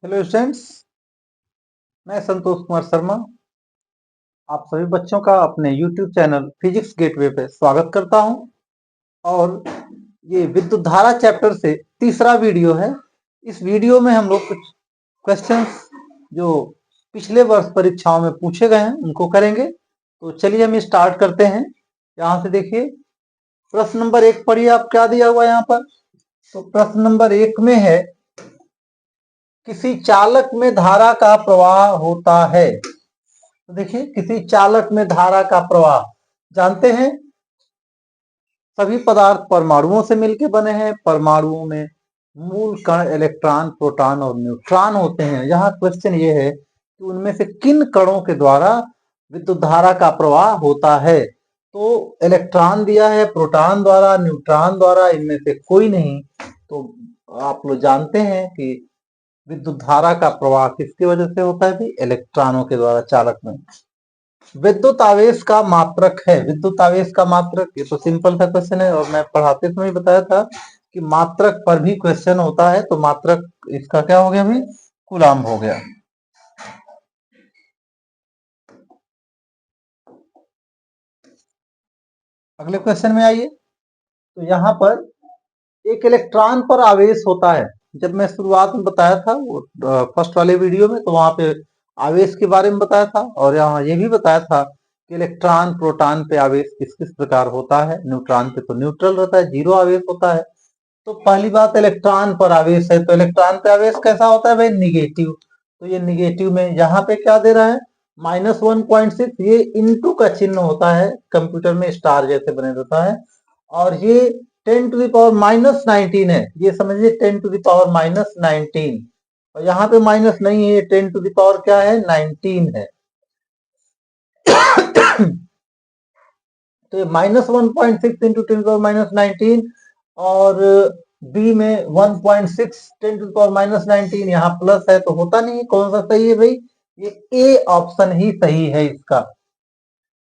Hello students, मैं संतोष कुमार शर्मा आप सभी बच्चों का अपने YouTube चैनल फिजिक्स गेटवे पे स्वागत करता हूं। और ये विद्युत धारा चैप्टर से तीसरा वीडियो है। इस वीडियो में हम लोग कुछ क्वेश्चंस जो पिछले वर्ष परीक्षाओं में पूछे गए हैं उनको करेंगे। तो चलिए हम स्टार्ट करते हैं। यहाँ से देखिए, प्रश्न नंबर 1 पढ़िए, आप क्या दिया हुआ है यहाँ पर। तो प्रश्न नंबर 1 में है, किसी चालक में धारा का प्रवाह होता है। तो देखिए, किसी चालक में धारा का प्रवाह, जानते हैं सभी पदार्थ परमाणुओं से मिलकर बने हैं। परमाणुओं में मूल कण इलेक्ट्रॉन, प्रोटॉन और न्यूट्रॉन होते हैं। यहाँ क्वेश्चन ये है कि उनमें से किन कणों के द्वारा विद्युत धारा का प्रवाह होता है। तो इलेक्ट्रॉन दिया है, प्रोटॉन द्वारा, न्यूट्रॉन द्वारा, इनमें से कोई नहीं। तो आप लोग जानते हैं कि विद्युत धारा का प्रवाह किसकी वजह से होता है? भी इलेक्ट्रॉनों के द्वारा चालक में। विद्युत आवेश का मात्रक है। विद्युत आवेश का मात्रक, ये तो सिंपल सा क्वेश्चन है और मैं पढ़ाते समय बताया था कि मात्रक पर भी क्वेश्चन होता है। तो मात्रक इसका क्या हो गया? भी कूलाम हो गया। अगले क्वेश्चन में आइए। तो यहाँ पर एक इलेक्ट्रॉन पर आवेश होता है। जब मैं शुरुआत में बताया था वो फर्स्ट वाले वीडियो में, तो वहां पे आवेश के बारे में बताया था और यहाँ ये भी बताया था कि इलेक्ट्रॉन प्रोटॉन पे आवेश किस किस प्रकार होता है। न्यूट्रॉन पे तो न्यूट्रल रहता है, जीरो आवेश होता है। तो पहली बात, इलेक्ट्रॉन पर आवेश है, तो इलेक्ट्रॉन पे आवेश कैसा होता है भाई? निगेटिव। तो ये निगेटिव में यहाँ पे क्या दे रहा है? -1.6। ये इंटू का चिन्ह होता है, कंप्यूटर में स्टार जैसे बने रहता है। और ये 10⁻⁻19 है, ये समझिए 10⁻⁻19। और यहाँ पे माइनस नहीं है, 10 क्या है? 19 है। तो -1.6 इंटू 10⁻⁻19 और बी में 1.6 10⁻⁻19, यहाँ प्लस है तो होता नहीं है। कौन सा सही है भाई? ये ए ऑप्शन ही सही है इसका।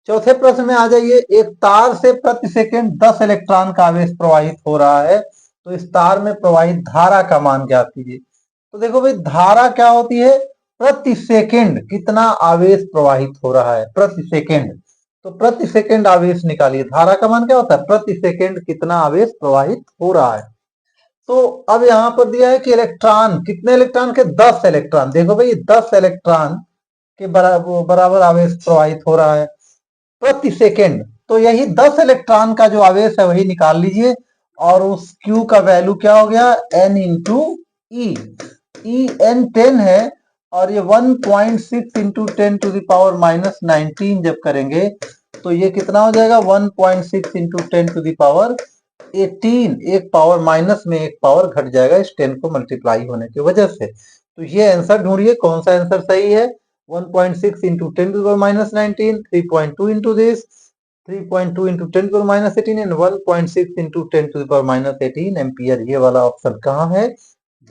चौथे प्रश्न में आ जाइए। एक तार से प्रति सेकंड 10 इलेक्ट्रॉन का आवेश प्रवाहित हो रहा है, तो इस तार में प्रवाहित धारा का मान ज्ञात कीजिए। तो देखो भाई, धारा क्या होती है? प्रति सेकंड कितना आवेश प्रवाहित हो रहा है, प्रति सेकंड। तो प्रति सेकंड आवेश निकालिए। धारा का मान क्या होता है? प्रति सेकंड कितना आवेश प्रवाहित हो रहा है। तो अब यहाँ पर दिया है कि इलेक्ट्रॉन, कितने इलेक्ट्रॉन के? 10 इलेक्ट्रॉन। देखो भाई, 10 इलेक्ट्रॉन के बराबर आवेश प्रवाहित हो रहा है प्रति सेकंड। तो यही 10 इलेक्ट्रॉन का जो आवेश है वही निकाल लीजिए। और उस Q का वैल्यू क्या हो गया? N इंटू ई। एन 10 है और ये 1.6 इंटू 10⁻⁻19 जब करेंगे तो ये कितना हो जाएगा? 1.6 इंटू 10⁻18। एक पावर माइनस में एक पावर घट जाएगा इस 10 को मल्टीप्लाई होने की वजह से। तो ये आंसर ढूंढिए, कौन सा आंसर सही है? 1.6 into 10⁻⁻19, 3.2 into this, 3.2 into 10⁻⁻18 and 1.6 into 10⁻⁻18 ampere. ये वाला ऑप्शन कहाँ है?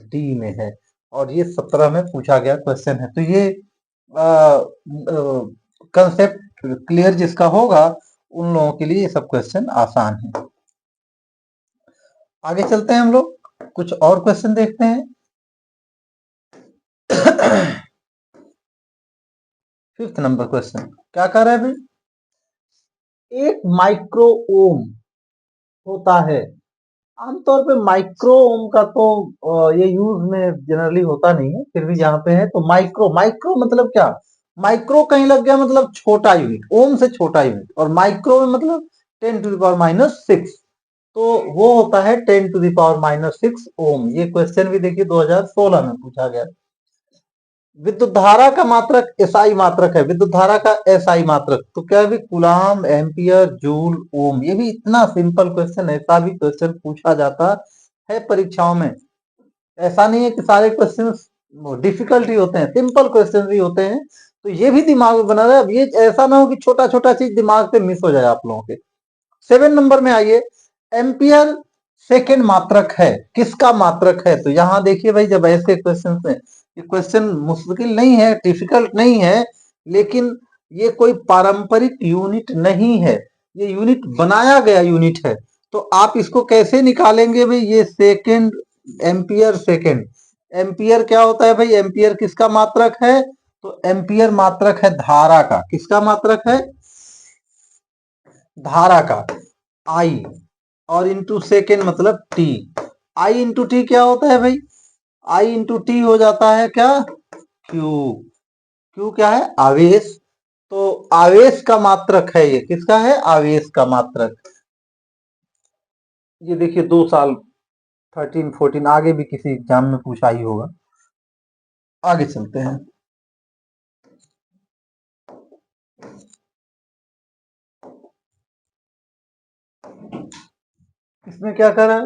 डी में है। और ये 17 में पूछा गया क्वेश्चन है। तो ये कंसेप्ट क्लियर जिसका होगा उन लोगों के लिए ये सब क्वेश्चन आसान है। आगे चलते हैं हम लोग, कुछ और क्वेश्चन देखते हैं। 5th नंबर क्वेश्चन क्या कर रहा है भाई? एक माइक्रो ओम होता है। आमतौर पे माइक्रो ओम का तो ये यूज में जनरली होता नहीं है, फिर भी यहाँ पे है। तो माइक्रो, माइक्रो मतलब क्या? माइक्रो कहीं लग गया मतलब छोटा यूनिट, ओम से छोटा यूनिट, और माइक्रो में मतलब 10⁻⁻6। तो वो होता है 10⁻⁻6 ओम। ये क्वेश्चन भी देखिए 2016 में पूछा गया। विद्युत धारा का मात्रक एसआई मात्रक है। विद्युत धारा का एसआई मात्रक तो क्या है? कूलाम, एम्पियर, जूल, ओम। ये भी इतना सिंपल क्वेश्चन, ऐसा भी क्वेश्चन पूछा जाता है परीक्षाओं में। ऐसा नहीं है कि सारे क्वेश्चन डिफिकल्ट ही होते हैं, सिंपल क्वेश्चन भी होते हैं। तो ये भी दिमाग में बना रहे। अब ये ऐसा ना हो कि छोटा छोटा चीज दिमाग से मिस हो जाए आप लोगों के। 7 नंबर में आइए। एम्पियर सेकेंड मात्रक है, किसका मात्रक है? तो यहाँ देखिए भाई, जब ऐसे क्वेश्चन में, ये क्वेश्चन मुश्किल नहीं है, डिफिकल्ट नहीं है, लेकिन ये कोई पारंपरिक यूनिट नहीं है, ये यूनिट बनाया गया यूनिट है। तो आप इसको कैसे निकालेंगे भाई? ये सेकेंड, एम्पियर सेकेंड, एम्पियर क्या होता है भाई? एम्पियर किसका मात्रक है? तो एम्पियर मात्रक है धारा का। किसका मात्रक है? धारा का। आई और इंटू सेकेंड मतलब टी। आई इंटू टी क्या होता है भाई? आई इंटू टी हो जाता है क्या? क्यू। क्यू क्या है? आवेश। तो आवेश का मात्रक है ये। किसका है? आवेश का मात्रक। ये देखिए 2 साल 13-14 आगे भी किसी एग्जाम में पूछा ही होगा। आगे चलते हैं। इसमें क्या कर रहा है?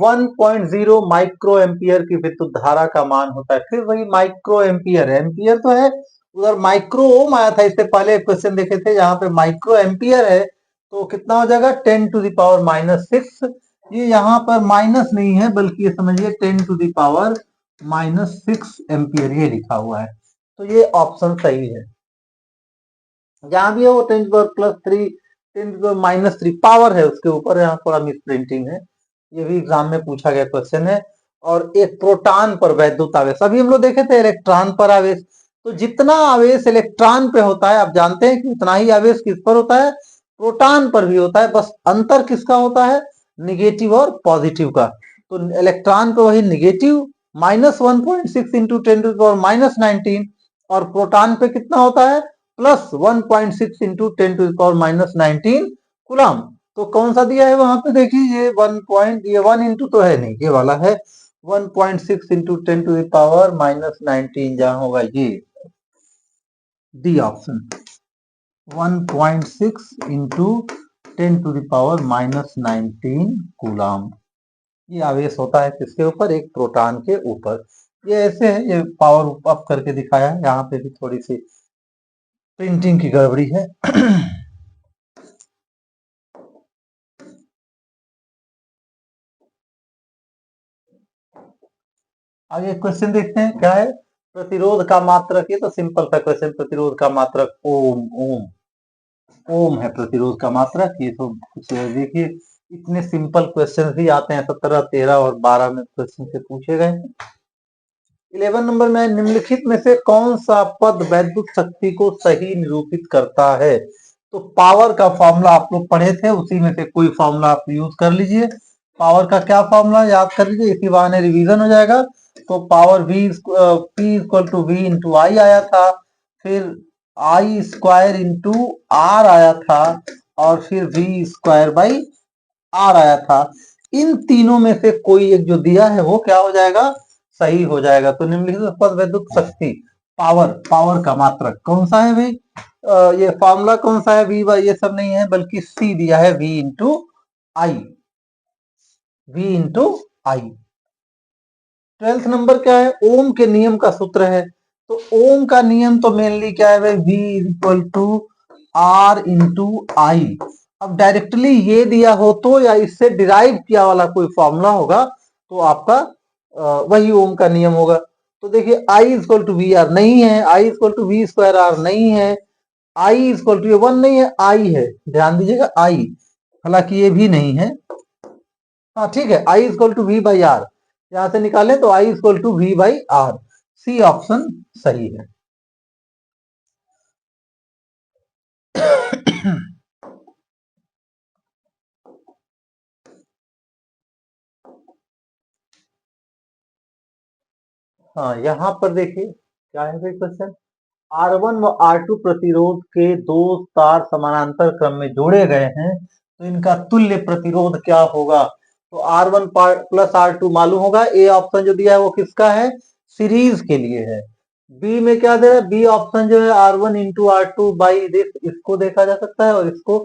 1.0 माइक्रो एम्पियर की विद्युत धारा का मान होता है। फिर वही माइक्रो एम्पियर। एम्पियर तो है, उधर माइक्रो ओम आया था। इससे पहले क्वेश्चन देखे थे जहां पे माइक्रो एम्पियर है तो कितना हो जाएगा? 10⁻⁻6। ये यहाँ पर माइनस नहीं है बल्कि ये समझिए 10⁻⁻6 एम्पियर ये लिखा हुआ है। तो ये ऑप्शन सही है। जहां भी है वो 10⁻+3 10⁻−3 पावर है उसके ऊपर। यहाँ थोड़ा मिस प्रिंटिंग है। ये भी एग्जाम में पूछा गया क्वेश्चन है। और एक प्रोटॉन पर वैद्युत आवेश, अभी हम लोग देखे थे इलेक्ट्रॉन पर आवेश। तो जितना आवेश इलेक्ट्रॉन पे होता है आप जानते हैं कि उतना ही आवेश किस पर होता है? प्रोटॉन पर भी होता है। बस अंतर किसका होता है? निगेटिव और पॉजिटिव का। तो इलेक्ट्रॉन पे वही निगेटिव -1.6 इंटू 10⁻−19 और प्रोटॉन पे कितना होता है? +1.6 इंटू 10⁻−19 कूलम। तो कौन सा दिया है वहां पे? देखिए ये 1 इंटू तो है नहीं, ये वाला है 1.6 इंटू 10⁻−19 जहां होगा ये डी ऑप्शन। 1.6 इंटू 10⁻−19 कूलम ये आवेश होता है। किसके ऊपर? एक प्रोटॉन के ऊपर। ये ऐसे है, ये पावर अप करके दिखाया है। यहाँ पे भी थोड़ी सी प्रिंटिंग की गड़बड़ी है। आगे क्वेश्चन देखते हैं क्या है। प्रतिरोध का मात्रक, ये तो सिंपल सा क्वेश्चन। प्रतिरोध का मात्रक ओम। ओम ओम है प्रतिरोध का मात्रक। ये तो कुछ देखिए इतने सिंपल क्वेश्चन भी आते हैं 17, 13 और 12 में क्वेश्चन से पूछे गए हैं। 11 नंबर में निम्नलिखित में से कौन सा पद वैद्युत शक्ति को सही निरूपित करता है? तो पावर का फॉर्मूला आप लोग पढ़े थे, उसी में से कोई फॉर्मूला आप यूज कर लीजिए। पावर का क्या फॉर्मूला याद कर लीजिए, इसी बहाने रिवीजन हो जाएगा। तो power P equal to V into I आया था। फिर आई स्क्वायर इंटू आर आया था। और फिर V स्क्वायर बाई आर आया था। इन तीनों में से कोई एक जो दिया है वो क्या हो जाएगा? सही हो जाएगा। तो निम्नलिखित पद वैद्युत शक्ति पावर, पावर का मात्रक कौन सा है भाई? ये फॉर्मूला कौन सा है? वी बाई ये सब नहीं है बल्कि सी दिया है, V into I. V into I. 12th number क्या है? ओम के नियम का सूत्र है। तो ओम का नियम तो मेनली क्या है भाई? V equal to R into I. अब डायरेक्टली ये दिया हो तो या इससे डिराइव किया वाला कोई फॉर्मूला होगा तो आपका वही ओम का नियम होगा। तो देखिए I equal to V R नहीं है, I equal to V square R नहीं है, आई इक्वल टू 1 नहीं है, आई है। ध्यान दीजिएगा आई, हालांकि ये भी नहीं है। हाँ ठीक है, I equal to V by R यहां से निकाले तो I equal to V by R. C option सही है। हाँ यहाँ पर देखिए क्या है भाई क्वेश्चन। R1 व R2 प्रतिरोध के दो तार समानांतर क्रम में जोड़े गए हैं तो इनका तुल्य प्रतिरोध क्या होगा? तो R1 प्लस R2 मालूम होगा। ए ऑप्शन जो दिया है वो किसका है? सीरीज के लिए है। बी में क्या दे रहा है? बी ऑप्शन जो है R1 into R2 by this, इसको देखा जा सकता है और इसको।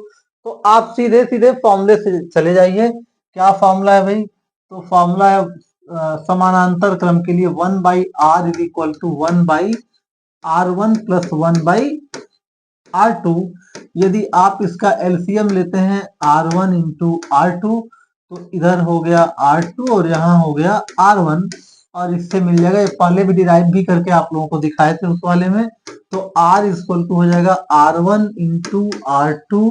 तो आप सीधे सीधे फॉर्मूले से चले जाइए। क्या फॉर्मूला है भाई? तो फॉर्मूला है समानांतर क्रम के लिए 1/r is equal to 1/r1 plus 1/r2। यदि आप इसका एलसीएम लेते हैं R1 इंटू R2 तो इधर हो गया R2 और यहाँ हो गया R1 और इससे मिल जाएगा। ये पहले भी डिराइव भी करके आप लोगों को दिखाए थे उस वाले में। तो R इक्वल टू हो जाएगा R1 into R2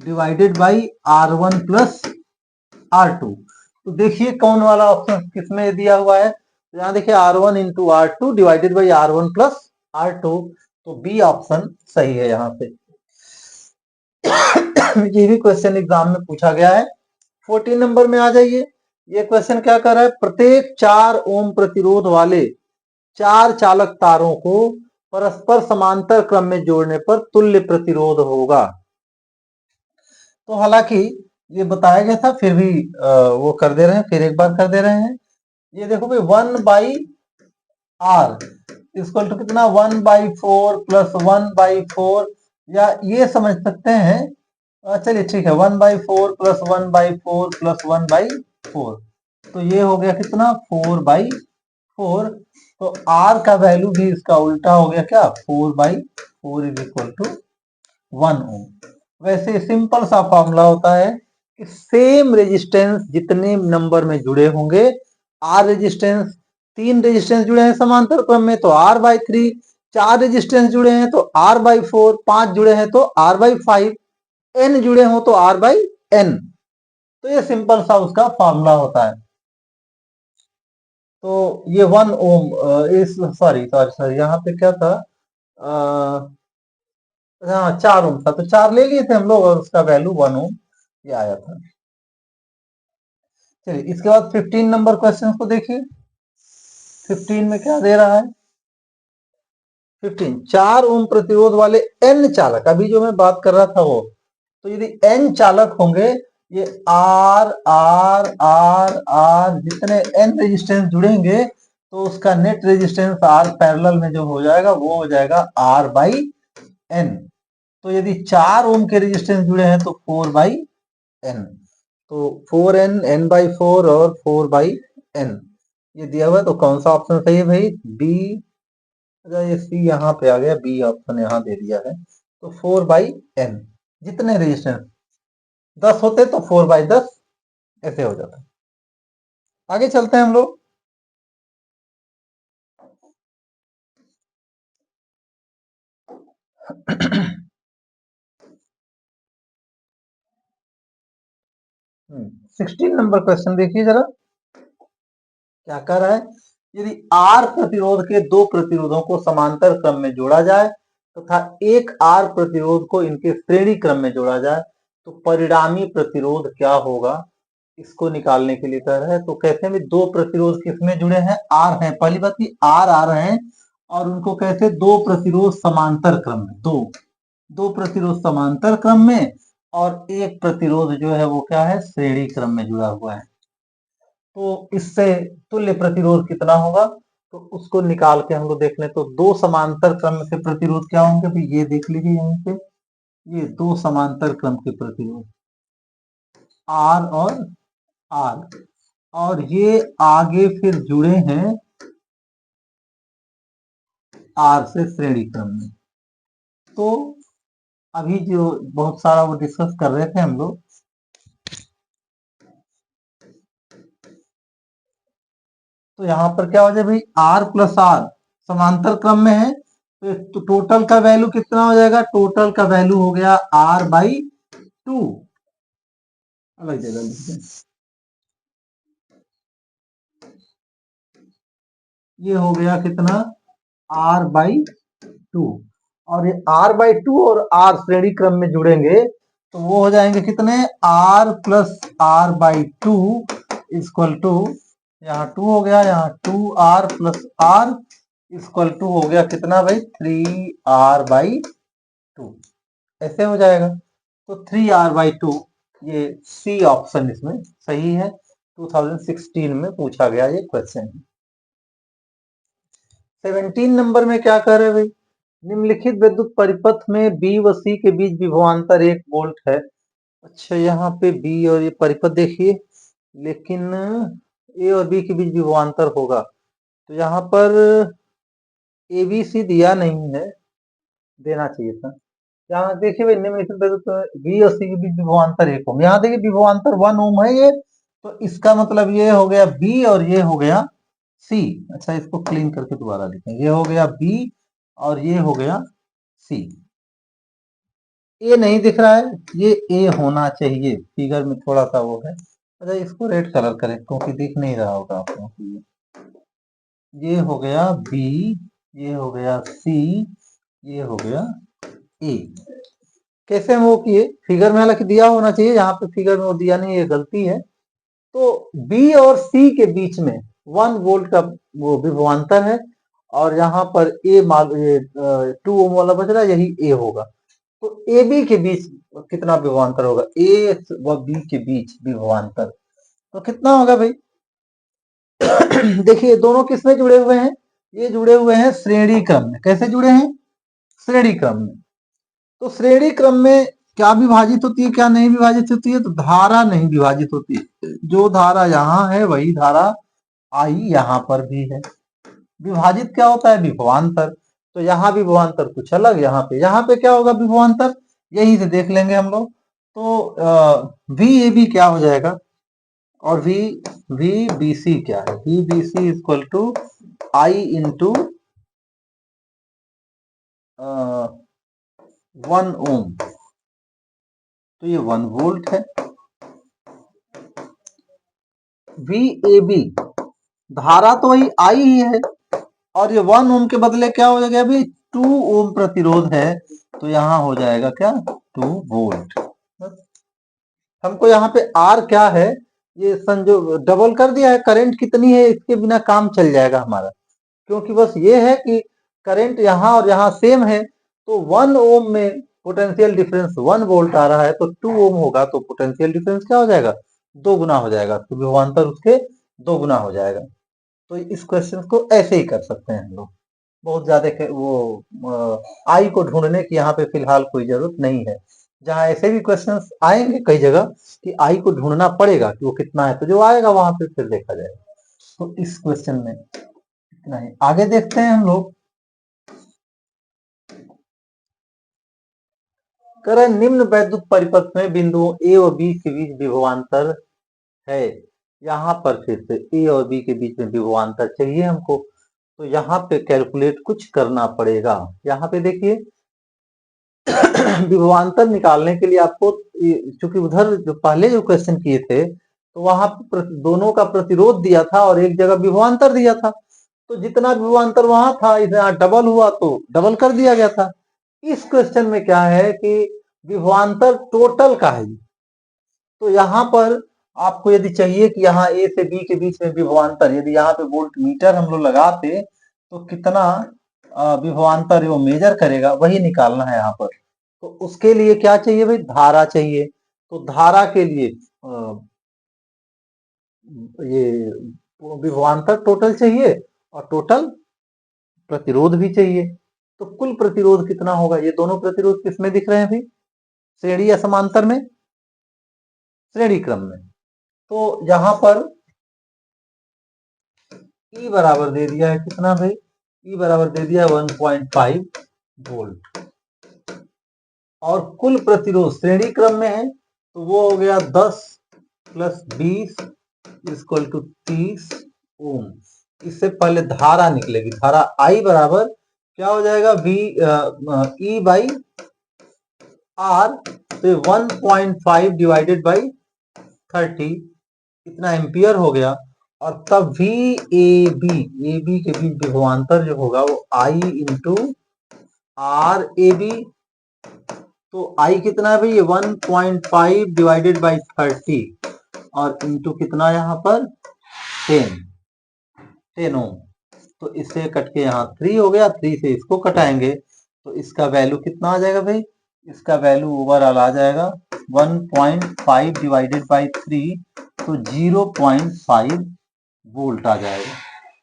divided by R1 plus R2। तो देखिए कौन वाला ऑप्शन किसमें दिया हुआ है? तो यहाँ देखिए R1 into R2 divided by R1 plus R2, तो बी ऑप्शन सही है यहाँ पे। ये भी क्वेश्चन एग्जाम में पूछा गया है। 14 नंबर में आ जाइए। ये क्वेश्चन क्या कर रहा है, प्रत्येक 4 ओम प्रतिरोध वाले 4 चालक तारों को परस्पर समांतर क्रम में जोड़ने पर तुल्य प्रतिरोध होगा। तो हालांकि ये बताया गया था, फिर भी वो कर दे रहे हैं, फिर एक बार कर दे रहे हैं। ये देखो भाई 1/r इक्वल टू कितना, 1/4 प्लस 1/4, या ये समझ सकते हैं, चलिए ठीक है, 1/4 प्लस 1/4 प्लस 1/4, तो ये हो गया कितना, 4/4। तो r का वैल्यू भी इसका उल्टा हो गया क्या, 4/4 इज इक्वल टू 1 ओम। वैसे सिंपल सा फॉर्मूला होता है कि सेम रेजिस्टेंस जितने नंबर में जुड़े होंगे, आर रेजिस्टेंस, 3 रेजिस्टेंस जुड़े हैं समांतर क्रम में तो r/3, 4 रेजिस्टेंस जुड़े हैं तो r/4, 5 जुड़े हैं तो r/5, n जुड़े हो तो r/n। तो ये सिंपल सा उसका फॉर्मूला होता है। तो ये 1 ओम, इस सॉरी सॉरी सॉरी यहाँ पे क्या था, हाँ 4 ओम था, तो 4 ले लिए थे हम लोग और उसका वैल्यू 1 ओम ये आया था। चलिए इसके बाद 15 नंबर क्वेश्चन को देखिए। 15 में क्या दे रहा है, 15 4 ओम प्रतिरोध वाले n चालक, अभी जो मैं बात कर रहा था वो, तो यदि n चालक होंगे, ये R R R R जितने n रेजिस्टेंस जुड़ेंगे, तो उसका नेट रेजिस्टेंस R पैरेलल में जो हो जाएगा वो हो जाएगा R/n। तो यदि 4 ओम के रेजिस्टेंस जुड़े हैं तो 4/n, तो 4n, n/4 और 4/n ये दिया हुआ है। तो कौन सा ऑप्शन सही है भाई, बी। अच्छा ये सी यहाँ पे आ गया, बी ऑप्शन यहाँ दे दिया है। तो 4/n, जितने रेजिस्टेंस 10 होते तो 4/10 ऐसे हो जाता। आगे चलते हैं हम लोग। हम्म, 16 नंबर क्वेश्चन देखिए जरा, क्या कर रहा है, यदि R प्रतिरोध के 2 प्रतिरोधों को समांतर क्रम में जोड़ा जाए तथा एक R प्रतिरोध को इनके श्रेणी क्रम में जोड़ा जाए तो परिणामी प्रतिरोध क्या होगा, इसको निकालने के लिए कह रहा है। तो कहते हैं भी 2 प्रतिरोध किसमें जुड़े हैं, R है, पहली बात की R है, और उनको कहते हैं 2 प्रतिरोध समांतर क्रम में, दो प्रतिरोध समांतर क्रम में, और एक प्रतिरोध जो है वो क्या है, श्रेणी क्रम में जुड़ा हुआ है। तो इससे तुल्य प्रतिरोध कितना होगा, तो उसको निकाल के हम लोग देख लें। तो 2 समांतर क्रम के प्रतिरोध क्या होंगे भाई, ये देख लीजिए यहीं पे, ये 2 समांतर क्रम के प्रतिरोध R और R, और ये आगे फिर जुड़े हैं R से श्रेणी क्रम में। तो अभी जो बहुत सारा वो डिस्कस कर रहे थे हम लोग, तो यहाँ पर क्या हो जाए भाई, R प्लस R समांतर क्रम में है, तो टोटल का वैल्यू कितना हो जाएगा, टोटल का वैल्यू हो गया R/2, अलग जगह लिख दें, ये हो गया कितना, R/2, और ये R/2 और R श्रेणी क्रम में जुड़ेंगे तो वो हो जाएंगे कितने, R plus R/2 equal to, यहाँ 2 हो गया, यहाँ 2R plus R equal to हो गया कितना भाई, 3R/2, ऐसे हो जाएगा। तो 3R/2, ये सी ऑप्शन इसमें सही है। 2016 में पूछा गया ये क्वेश्चन। 17 नंबर में क्या कह रहे हैं भाई, निम्नलिखित विद्युत परिपथ में बी व सी के बीच विभवांतर 1 वोल्ट है। अच्छा यहाँ पे बी और ये परिपथ देखिए, लेकिन ए और बी के बीच विभवांतर होगा, तो यहाँ पर ए बी सी दिया नहीं है, देना चाहिए था। यहाँ देखिए भाई, निम्नलिखित विद्युत बी और सी के बीच विभवांतर 1 ओम, यहाँ देखिए विभवांतर 1 ओम है ये, तो इसका मतलब ये हो गया बी और ये हो गया सी। अच्छा इसको क्लीन करके दोबारा लिखें, ये हो गया बी और ये हो गया सी। ए नहीं दिख रहा है, ये ए होना चाहिए, फिगर में थोड़ा सा वो है। अच्छा इसको रेड कलर करें क्योंकि दिख नहीं रहा होगा आप लोगों को ये। ये हो गया B, ये हो गया C, ये हो गया E। कैसे हम वो किए, फिगर में हालांकि दिया होना चाहिए, यहाँ पे फिगर में वो दिया नहीं, ये गलती है। तो B और C के बीच में 1 वोल्ट का वो विभवांतर है, और यहाँ पर A मान, ये 2 ओम वाला बच रहा है, यही A होगा। तो ए बी के बीच कितना विभवांतर होगा, ए व बी के बीच विभवांतर तो कितना होगा भाई? देखिए दोनों किसमें जुड़े हुए हैं, ये जुड़े हुए हैं श्रेणी क्रम में। कैसे जुड़े हैं? श्रेणी क्रम में। तो श्रेणी क्रम में क्या विभाजित होती है, क्या नहीं विभाजित होती है? तो धारा नहीं विभाजित होती है। जो धारा यहाँ है वही धारा आई यहाँ पर भी है। विभाजित क्या होता है? विभवांतर। तो यहाँ विभवांतर कुछ अलग, यहाँ पे क्या होगा विभवांतर, यहीं से देख लेंगे हम लोग। तो वी ए बी क्या हो जाएगा, और वी बी सी क्या है? V B C equal to I into 1 ohm. तो ये 1 वोल्ट है। वी ए बी धारा तो वही आई ही है, और ये 1 ओम के बदले क्या हो जाएगा अभी? 2 ओम प्रतिरोध है, तो यहाँ हो जाएगा क्या? 2 वोल्ट। हमको यहाँ पे आर क्या है, ये संजो डबल कर दिया है, करंट कितनी है इसके बिना काम चल जाएगा हमारा, क्योंकि बस ये है कि करंट यहाँ और यहाँ सेम है। तो 1 ओम में पोटेंशियल डिफरेंस 1 वोल्ट आ रहा है, तो 2 ओम होगा तो पोटेंशियल डिफरेंस क्या हो जाएगा? 2 गुना हो जाएगा, तो विभवांतर उसके 2 गुना हो जाएगा। तो इस क्वेश्चन को ऐसे ही कर सकते हैं हम लोग। बहुत ज्यादा वो आई को ढूंढने की यहाँ पे फिलहाल कोई जरूरत नहीं है। जहाँ ऐसे भी क्वेश्चंस आएंगे कई जगह कि आई को ढूंढना पड़ेगा कि वो कितना है, तो जो आएगा वहां पे फिर देखा जाएगा। तो इस क्वेश्चन में इतना ही। आगे देखते हैं हम लोग। कह रहे निम्न वैद्युत परिपथ में बिंदुओं ए और बी के बीच विभवांतर है। यहाँ पर फिर से ए और बी के बीच में विभवांतर चाहिए हमको, तो यहाँ पे कैलकुलेट कुछ करना पड़ेगा। यहाँ पे देखिए विभवांतर निकालने के लिए आपको, चूंकि उधर जो पहले जो क्वेश्चन किए थे तो वहां दोनों का प्रतिरोध दिया था और एक जगह विभवांतर दिया था, तो जितना विभवांतर वहां था यहाँ डबल हुआ तो डबल कर दिया गया था। इस क्वेश्चन में क्या है कि विभवांतर टोटल का है, तो यहाँ पर आपको यदि चाहिए कि यहाँ ए से बी के बीच में विभवांतर, यदि यहाँ पे वोल्ट मीटर हम लोग लगाते तो कितना विभवांतर वो मेजर करेगा, वही निकालना है यहाँ पर। तो उसके लिए क्या चाहिए भाई? धारा चाहिए। तो धारा के लिए ये विभवांतर टोटल चाहिए और टोटल प्रतिरोध भी चाहिए। तो कुल प्रतिरोध कितना होगा? ये दोनों प्रतिरोध किसमें दिख रहे हैं भाई? श्रेणी या समांतर में? श्रेणी क्रम में। तो यहां पर E बराबर दे दिया है कितना भाई? E बराबर दे दिया 1.5 वोल्ट, और कुल प्रतिरोध श्रेणी क्रम में है तो वो हो गया 10 प्लस 20 इक्वल टू 30 ओम। इससे पहले धारा निकलेगी, धारा I बराबर क्या हो जाएगा? E बाई आर, तो 1.5 डिवाइडेड बाई 30, इतना एम्पियर हो गया। और तब वी ए बी के बीच विभवांतर जो होगा वो आई इंटू आर ए बी। तो आई कितना है भाई? ये 1.5 डिवाइडेड बाई 30, और इंटू कितना यहाँ पर? 10 ओम। तो इससे कट के यहाँ 3 हो गया, 3 से इसको कटाएंगे तो इसका वैल्यू कितना आ जाएगा भाई? इसका वैल्यू ओवरऑल आ जाएगा 1.5 डिवाइडेड बाई 3, तो 0.5 वोल्ट आ जाएगा।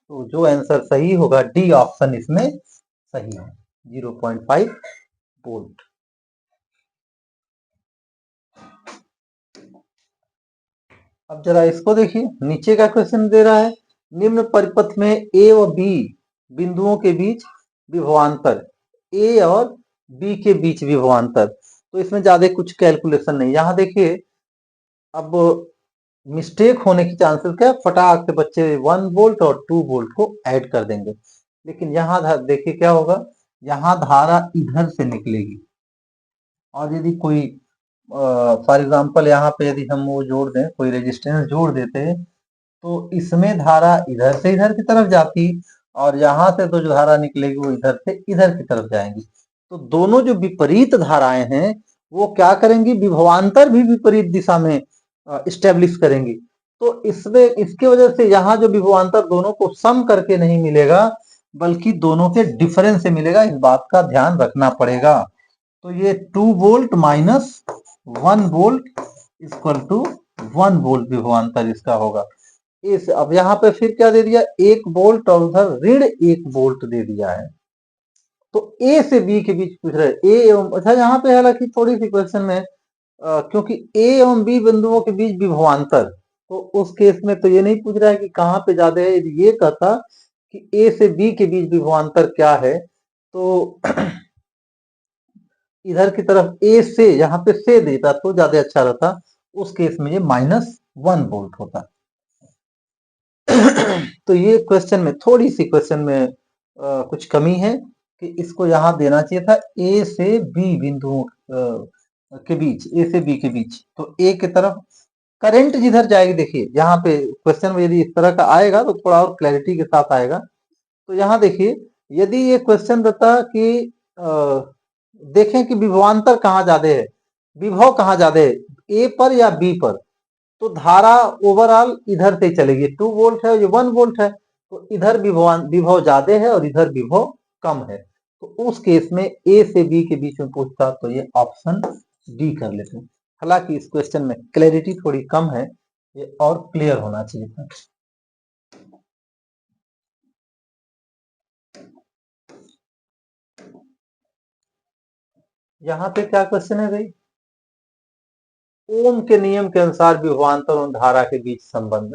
तो जो आंसर सही होगा डी ऑप्शन इसमें सही है, 0.5 वोल्ट। अब जरा इसको देखिए, नीचे का क्वेश्चन दे रहा है निम्न परिपथ में ए और बी बिंदुओं के बीच विभवांतर, ए और बी के बीच विभवांतर। तो इसमें ज्यादा कुछ कैलकुलेशन नहीं। यहाँ देखिए अब मिस्टेक होने की चांसेस क्या, फटाक से बच्चे 1 वोल्ट और 2 वोल्ट को ऐड कर देंगे, लेकिन यहाँ देखिए क्या होगा, यहाँ धारा इधर से निकलेगी, और यदि कोई फॉर एग्जांपल यहाँ पे यदि हम वो जोड़ दें, कोई रेजिस्टेंस जोड़ देते हैं तो इसमें धारा इधर से इधर की तरफ जाती और यहां से तो जो धारा निकलेगी वो इधर से इधर की तरफ जाएंगी। तो दोनों जो विपरीत धाराएं हैं वो क्या करेंगी, विभवांतर भी विपरीत दिशा में इस्टेब्लिश करेंगी। तो इसमें इसके वजह से यहाँ जो विभवांतर दोनों को सम करके नहीं मिलेगा बल्कि दोनों के डिफरेंस से मिलेगा, इस बात का ध्यान रखना पड़ेगा। तो ये 2 volt minus 1 volt equal to 1 volt विभवांतर इसका होगा। इस अब यहाँ पे फिर क्या दे दिया, 1 वोल्ट और उधर ऋण 1 वोल्ट दे दिया है। तो ए से बी के बीच पूछ रहे ए एवं, अच्छा यहाँ पे हालांकि थोड़ी सी क्वेश्चन में क्योंकि ए एवं बी बिंदुओं के बीच विभवांतर, तो उस केस में तो ये नहीं पूछ रहा है कि कहाँ पे ज्यादा है, ये कहता कि ए से बी के बीच विभवांतर क्या है। तो इधर की तरफ ए से यहाँ पे से देता तो ज्यादा अच्छा रहता, उस केस में ये -1 वोल्ट होता। तो ये क्वेश्चन में थोड़ी सी क्वेश्चन में कुछ कमी है कि इसको यहाँ देना चाहिए था ए से बी बिंदुओं के बीच, ए से बी के बीच। तो ए की तरफ करंट जिधर जाएगी, देखिए यहाँ पे क्वेश्चन में यदि इस तरह का आएगा तो थोड़ा और क्लैरिटी के साथ आएगा। तो यहाँ देखिए यदि ये क्वेश्चन रहता कि देखें कि विभवांतर कहाँ ज्यादा है, विभव कहाँ ज्यादा है, ए पर या बी पर, तो धारा ओवरऑल इधर से चलेगी। 2 वोल्ट है, ये 1 वोल्ट है, तो इधर विभव ज्यादा है और इधर विभव कम है। तो उस केस में ए से बी के बीच में पूछता तो ये ऑप्शन डी कर लेते हैं। हालांकि इस क्वेश्चन में क्लैरिटी थोड़ी कम है, ये और क्लियर होना चाहिए था। यहाँ पे क्या क्वेश्चन है भाई, ओम के नियम के अनुसार विभवांतर और धारा के बीच संबंध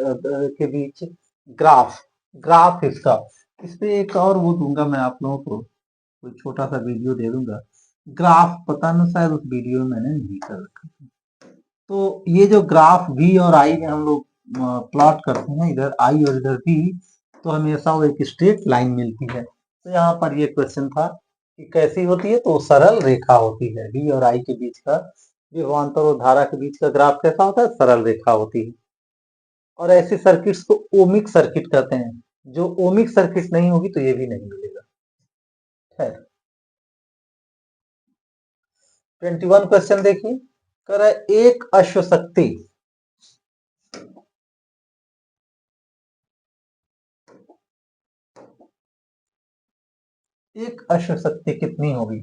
के बीच ग्राफ इसका, इस पे एक और वो दूंगा मैं आप लोगों को, कोई छोटा सा वीडियो दे दूंगा। ग्राफ पता नहीं शायद उस वीडियो में मैंने नहीं कर रखा। तो ये जो ग्राफ वी और आई में हम लोग प्लॉट करते हैं, इधर आई और इधर वी, तो हमेशा वो एक स्ट्रेट लाइन मिलती है। तो यहाँ पर ये क्वेश्चन था कि कैसी होती है, तो सरल रेखा होती है। वी और आई के बीच का विभवांतर और धारा के बीच का ग्राफ कैसा होता है, सरल रेखा होती है। और ऐसे सर्किट्स को ओमिक सर्किट कहते हैं। जो ओमिक सर्किट नहीं होगी तो ये भी नहीं मिलेगा। खैर 21 क्वेश्चन देखिए, कह रहा है एक अश्वशक्ति कितनी होगी।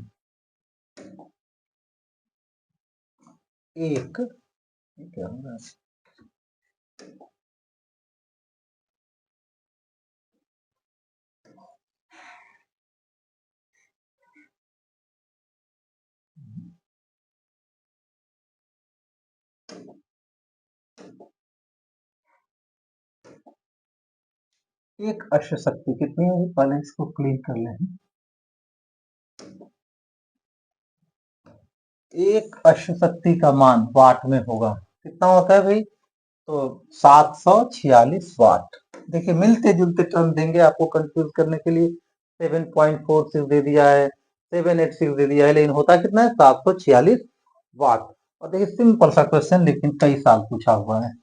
एक क्या होगा, एक अश्वशक्ति कितनी होगी, पहले इसको क्लीन कर लें। एक अश्वशक्ति का मान वाट में होगा, कितना होता है भाई, तो 746 वाट। देखिए मिलते जुलते टर्म देंगे आपको कंफ्यूज करने के लिए। 7.46 दे दिया है, 786 दे दिया है, लेकिन होता कितना है, 746 वाट। और देखिए सिंपल सा क्वेश्चन लेकिन कई साल पूछा हुआ है।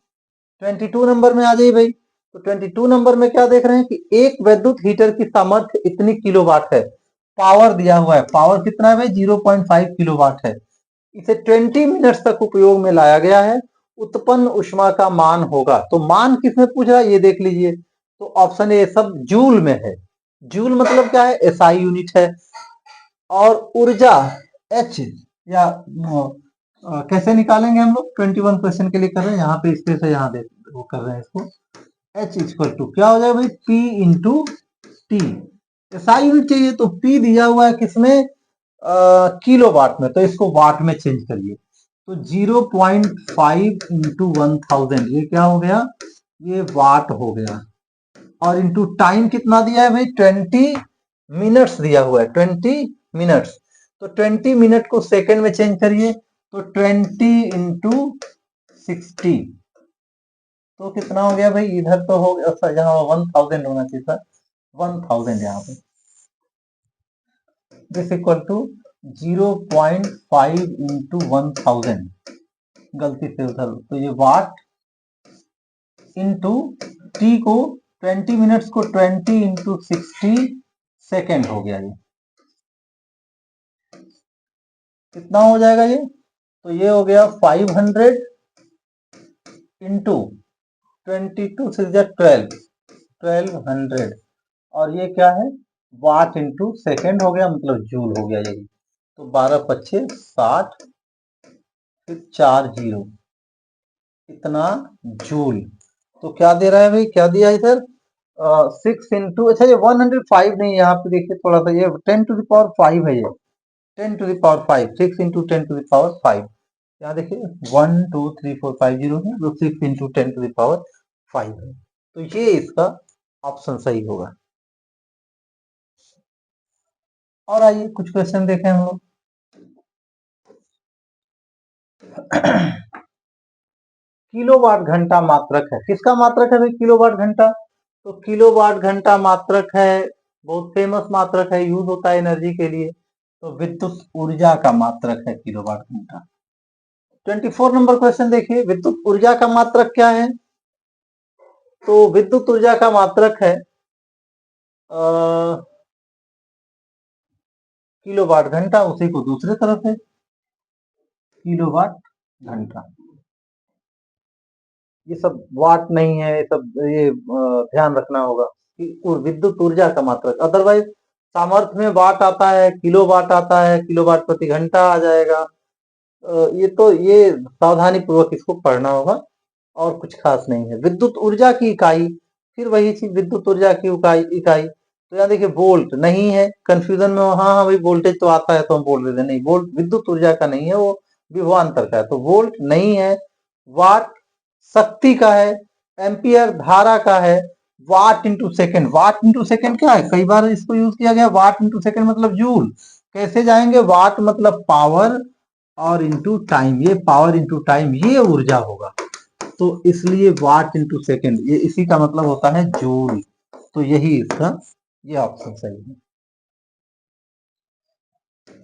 22 नंबर में आ जाइए भाई। तो 22 नंबर में क्या देख रहे हैं कि एक विद्युत हीटर की सामर्थ्य इतनी किलोवाट है, पावर दिया हुआ है, पावर कितना है भाई, 0.5 किलोवाट है। इसे 20 मिनट तक उपयोग में लाया गया है, उत्पन्न ऊष्मा का मान होगा। तो मान किसमें पूछ रहा है ये देख लीजिए। तो ऑप्शन ए सब जूल में है। जूल मतलब क्या है, एसआई यूनिट है। और ऊर्जा एच या कैसे निकालेंगे हम लोग, 21 क्वेश्चन के लिए कर रहे हैं, यहाँ पे स्पेस है, यहाँ दे वो कर रहे हैं इसको। एच इक्वल टू क्या हो जाएगा भाई, P into T. SI unit चाहिए तो पी दिया हुआ है किसमें, किलो वाट में, तो इसको वाट में चेंज करिए। तो 0.5 इंटू 1000 ये क्या हो गया, ये वाट हो गया। और इंटू टाइम कितना दिया है भाई, 20 मिनट्स दिया हुआ है, 20 मिनट्स। तो 20 मिनट को सेकंड में चेंज करिए, तो 20 इंटू 60, तो कितना हो गया भाई, इधर तो हो गया, यहाँ 1000 होना चाहिए था, 1000 यहाँ पे। दिस इक्वल टू 0.5 इंटू 1000, गलती से उधर, तो ये वाट इंटू टी को 20 मिनट्स को 20 इंटू 60 सेकेंड हो गया। ये कितना हो जाएगा ये? तो ये हो गया 500 इंटू 12 और ये क्या है? वाट इंटू सेकेंड हो गया, मतलब जूल हो गया यही। तो 12 पच्चे 60, फिर 4 जीरो, इतना जूल। तो क्या दे रहा है भाई? क्या दिया है इधर? 6 इंटू, अच्छा ये 105 नहीं, यहाँ पे देखिए थोड़ा सा, ये 10 टू द पावर 5 है। ये 10 to the power 5, 6 into 10 to the power 5। यहाँ देखिए 1 2 3 4 5 जीरो है, तो 6 इंटू 10 टू द पावर 5 है। तो ये इसका ऑप्शन सही होगा। और आइए कुछ क्वेश्चन देखें हम लोग। किलोवाट घंटा मात्रक है, किसका मात्रक है भाई? किलोवाट घंटा। तो किलोवाट घंटा मात्रक है, बहुत फेमस मात्रक है, यूज होता है एनर्जी के लिए। तो विद्युत ऊर्जा का मात्रक है किलोवाट घंटा। 24 नंबर क्वेश्चन देखिए, विद्युत ऊर्जा का मात्रक क्या है? तो विद्युत ऊर्जा का मात्रक है किलोवाट घंटा, उसी को दूसरे तरफ है किलोवाट घंटा। ये सब वाट नहीं है, ये सब ये ध्यान रखना होगा कि विद्युत ऊर्जा का मात्रक। अदरवाइज सामर्थ्य में वाट आता है, किलो वाट आता है, किलोवाट प्रति घंटा आ जाएगा। ये तो ये सावधानी पूर्वक इसको पढ़ना होगा, और कुछ खास नहीं है। विद्युत ऊर्जा की इकाई, फिर वही चीज, विद्युत ऊर्जा की इकाई। तो यहाँ देखिए वोल्ट नहीं है, कंफ्यूजन में हाँ हाँ भाई वोल्टेज तो आता है तो हम बोल देते नहीं, वोल्ट विद्युत ऊर्जा का नहीं है, वो विभवांतर का है, तो वोल्ट नहीं है। वाट शक्ति का है, एम्पियर धारा का है, वाट इंटू सेकेंड। वाट इंटू सेकेंड क्या है? कई बार इसको यूज किया गया, वाट इंटू सेकेंड मतलब जूल। कैसे जाएंगे? वाट मतलब पावर और इंटू टाइम, ये पावर इंटू टाइम ये ऊर्जा होगा, तो इसलिए वाट इंटू सेकेंड, ये इसी का मतलब होता है जूल। तो यही इसका ये ऑप्शन सही है।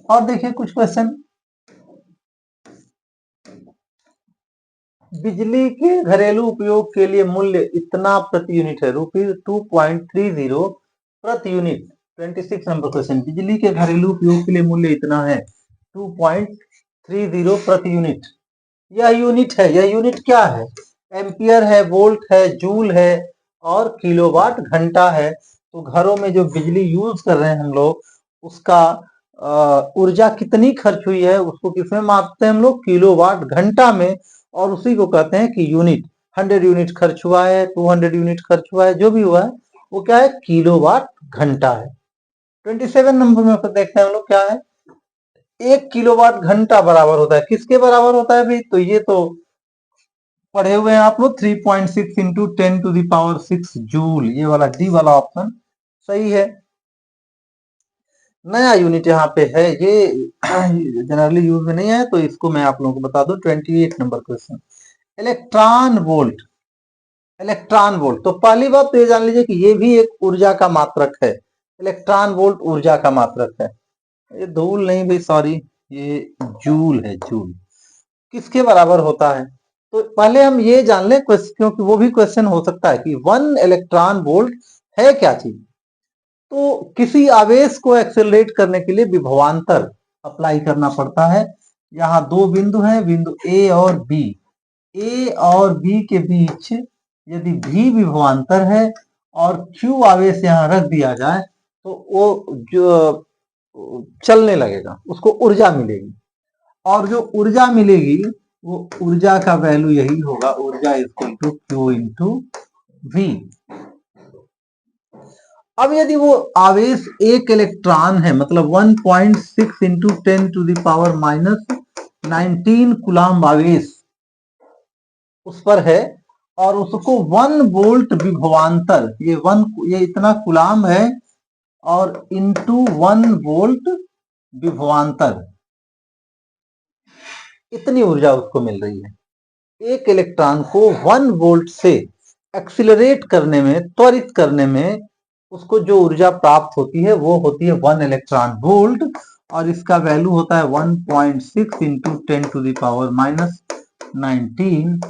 और देखिए कुछ क्वेश्चन, बिजली के घरेलू उपयोग के लिए मूल्य इतना प्रति यूनिट है, ₹2.30 प्रति यूनिट। 26 नंबर क्वेश्चन, बिजली के घरेलू उपयोग के लिए मूल्य इतना है 2.30 प्रति यूनिट। यह यूनिट है, यह यूनिट क्या है? एम्पियर है, वोल्ट है, जूल है, और किलोवाट घंटा है। तो घरों में जो बिजली यूज कर रहे हैं हम लोग, उसका ऊर्जा कितनी खर्च हुई है उसको किसमें मापते हैं हम लोग? किलोवाट घंटा में। और उसी को कहते हैं कि यूनिट। 100 यूनिट खर्च हुआ है, 200 यूनिट खर्च हुआ है, जो भी हुआ है वो क्या है? किलोवाट घंटा है। 27 नंबर में फिर देखते हैं हम लोग क्या है। 1 किलोवाट घंटा बराबर होता है, किसके बराबर होता है भाई? तो ये तो पढ़े हुए हैं आप लोग, 3.6 इंटू 10 टू दावर 6 जूल। ये वाला डी वाला ऑप्शन सही है। नया यूनिट यहाँ पे है, ये जनरली यूज में नहीं है, तो इसको मैं आप लोगों को बता दूं। 28 number question, electron volt. Electron volt, तो पहली बात तो ये जान लीजिए कि ये भी एक ऊर्जा का मात्रक है। इलेक्ट्रॉन वोल्ट ऊर्जा का मात्रक है। ये धूल नहीं भाई, सॉरी, ये जूल है, जूल। किसके बराबर होता है? तो पहले हम ये जान लें, क्योंकि वो भी क्वेश्चन हो सकता है कि 1 इलेक्ट्रॉन वोल्ट है क्या चीज। तो किसी आवेश को एक्सेलरेट करने के लिए विभवांतर अप्लाई करना पड़ता है। यहाँ दो बिंदु हैं, बिंदु ए और बी। ए और बी के बीच यदि भी विभवांतर है और Q आवेश यहाँ रख दिया जाए, तो वो जो चलने लगेगा, उसको ऊर्जा मिलेगी। और जो ऊर्जा मिलेगी वो ऊर्जा का वैल्यू यही होगा, ऊर्जा equal to Q into V. अब यदि वो आवेश एक इलेक्ट्रॉन है, मतलब 1.6 into 10 to the power minus 19 coulomb आवेश उस पर है, और उसको 1 वोल्ट विभवांतर, ये इतना कुलाम है, और इंटू 1 वोल्ट विभवांतर, इतनी ऊर्जा उसको मिल रही है। एक इलेक्ट्रॉन को 1 वोल्ट से एक्सिलरेट करने में, त्वरित करने में, उसको जो ऊर्जा प्राप्त होती है वो होती है 1 इलेक्ट्रॉन वोल्ट, और इसका वैल्यू होता है 1.6 into 10 to the power minus 19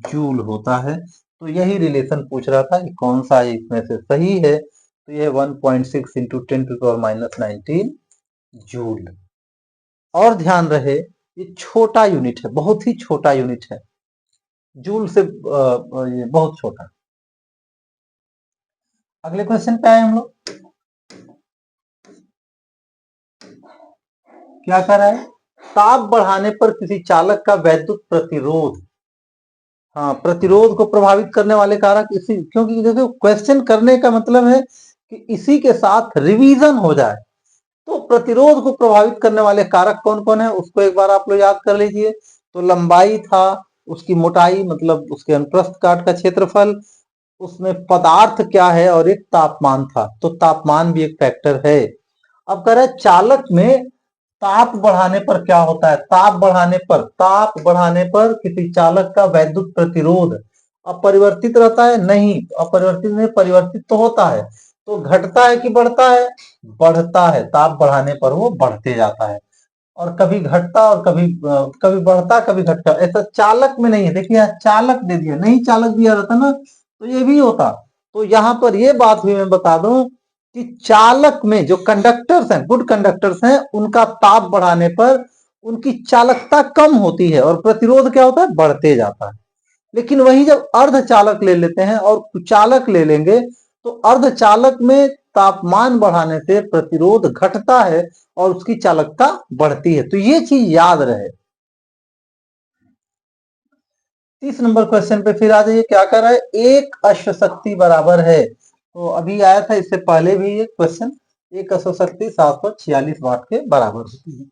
joule होता है। तो यही रिलेशन पूछ रहा था कि कौन सा इसमें से सही है। तो ये 1.6 इंटू 10⁻⁻19 जूल। और ध्यान रहे ये छोटा यूनिट है, बहुत ही छोटा यूनिट है, जूल से ये बहुत छोटा। अगले क्वेश्चन पे आए हम लोग। क्या कर रहा है? ताप बढ़ाने पर किसी चालक का वैद्युत प्रतिरोध, हाँ, प्रतिरोध को प्रभावित करने वाले कारक इसी, क्योंकि देखो क्वेश्चन करने का मतलब है कि इसी के साथ रिवीजन हो जाए। तो प्रतिरोध को प्रभावित करने वाले कारक कौन कौन है उसको एक बार आप लोग याद कर लीजिए। तो लंबाई था, उसकी मोटाई मतलब उसके अनुप्रस्थ काट का क्षेत्रफल, उसमें पदार्थ क्या है, और एक तापमान था। तो तापमान भी एक फैक्टर है। अब कह रहे चालक में ताप बढ़ाने पर क्या होता है? ताप बढ़ाने पर किसी चालक का वैद्युत प्रतिरोध अपरिवर्तित रहता है? नहीं, अपरिवर्तित नहीं, परिवर्तित तो होता है। तो घटता है कि बढ़ता है? बढ़ता है। ताप बढ़ाने पर वो बढ़ते जाता है, और कभी घटता और कभी बढ़ता कभी घटता। ऐसा चालक में नहीं है। देखिए यहाँ चालक दे दिया, नहीं चालक दिया रहता ना तो ये भी होता। तो यहाँ पर ये बात भी मैं बता दूं कि चालक में जो कंडक्टर्स हैं, गुड कंडक्टर्स हैं, उनका ताप बढ़ाने पर उनकी चालकता कम होती है और प्रतिरोध क्या होता है? बढ़ते जाता है। लेकिन वही जब अर्धचालक ले लेते हैं और कुचालक ले लेंगे तो अर्धचालक में तापमान बढ़ाने से प्रतिरोध घटता है और उसकी चालकता बढ़ती है। तो ये चीज याद रहे। 30 नंबर क्वेश्चन पे फिर आ जाइए। क्या कर रहा है? एक अश्वशक्ति बराबर है, तो अभी आया था इससे पहले भी ये क्वेश्चन, एक अश्वशक्ति 746 वाट के बराबर होती है।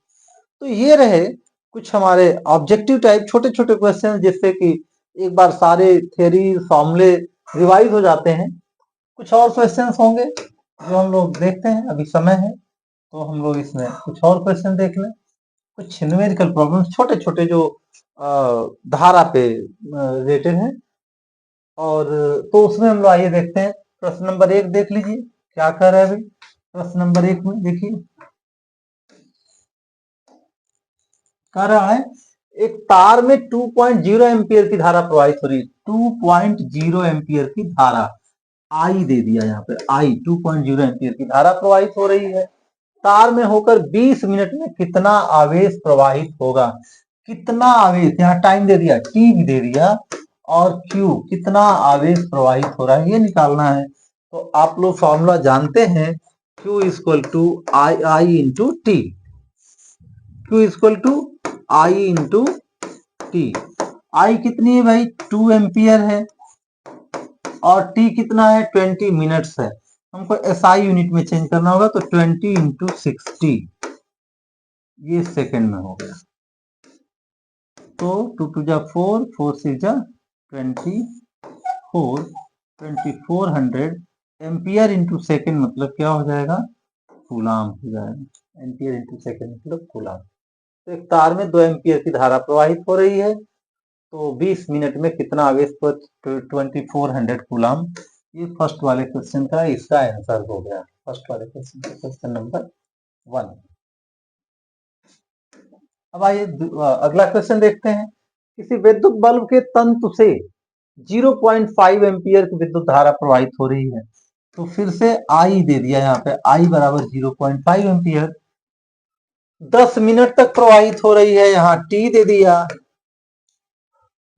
तो ये रहे कुछ हमारे ऑब्जेक्टिव टाइप छोटे छोटे क्वेश्चन, जिससे कि एक बार सारे थ्योरी फॉर्मूले रिवाइज हो जाते हैं। कुछ और क्वेश्चंस होंगे जो हम लोग देखते हैं, अभी समय है तो हम लोग इसमें कुछ और क्वेश्चन देख लें। कुछ न्यूमेरिकल प्रॉब्लम्स छोटे छोटे जो धारा पे रिलेटेड हैं, और तो उसमें हम लोग आइए देखते हैं। प्रश्न नंबर 1 देख लीजिए क्या कर रहा है भाई। प्रश्न नंबर 1 में देखिए कह रहा है एक तार में 2.0 एम्पियर की धारा प्रवाहित हो रही है। 2.0 एम्पियर की धारा आई दे दिया, यहाँ पे आई 2.0 एम्पियर की धारा प्रवाहित हो रही है। तार में होकर 20 मिनट में कितना आवेश प्रवाहित होगा? कितना आवेश, यहाँ टाइम दे दिया, टी भी दे दिया, और क्यू कितना आवेश प्रवाहित हो रहा है ये निकालना है। तो आप लोग फॉर्मूला जानते हैं, Q equal to I into T. Q equal to I into T. I कितनी है भाई? 2 एम्पियर है, और टी कितना है? 20 मिनट्स है। हमको एसआई यूनिट में चेंज करना होगा, तो 20 इंटू 60 ये सेकेंड में हो गया। तो 2 टू जा 4, 4 6 जा 24, 2400 एम्पियर इंटू सेकेंड मतलब क्या हो जाएगा? कूलाम हो जाएगा। एम्पियर इंटू सेकेंड मतलब कूलाम। तो एक तार में 2 एम्पियर की धारा प्रवाहित हो रही है, तो 20 मिनट में कितना आवेश पर 2400 कूलाम। ये फर्स्ट वाले क्वेश्चन का इसका आंसर हो गया। फर्स्ट वाले क्वेश्चन का क्वेश्चन नंबर 1। अब आइए अगला क्वेश्चन देखते हैं। किसी विद्युत बल्ब के तंतु से 0.5 एम्पियर की विद्युत धारा प्रवाहित हो रही है। तो फिर से आई दे दिया, यहाँ पे आई बराबर 0.5 एम्पियर, 10 मिनट तक प्रवाहित हो रही है। यहाँ टी दे दिया।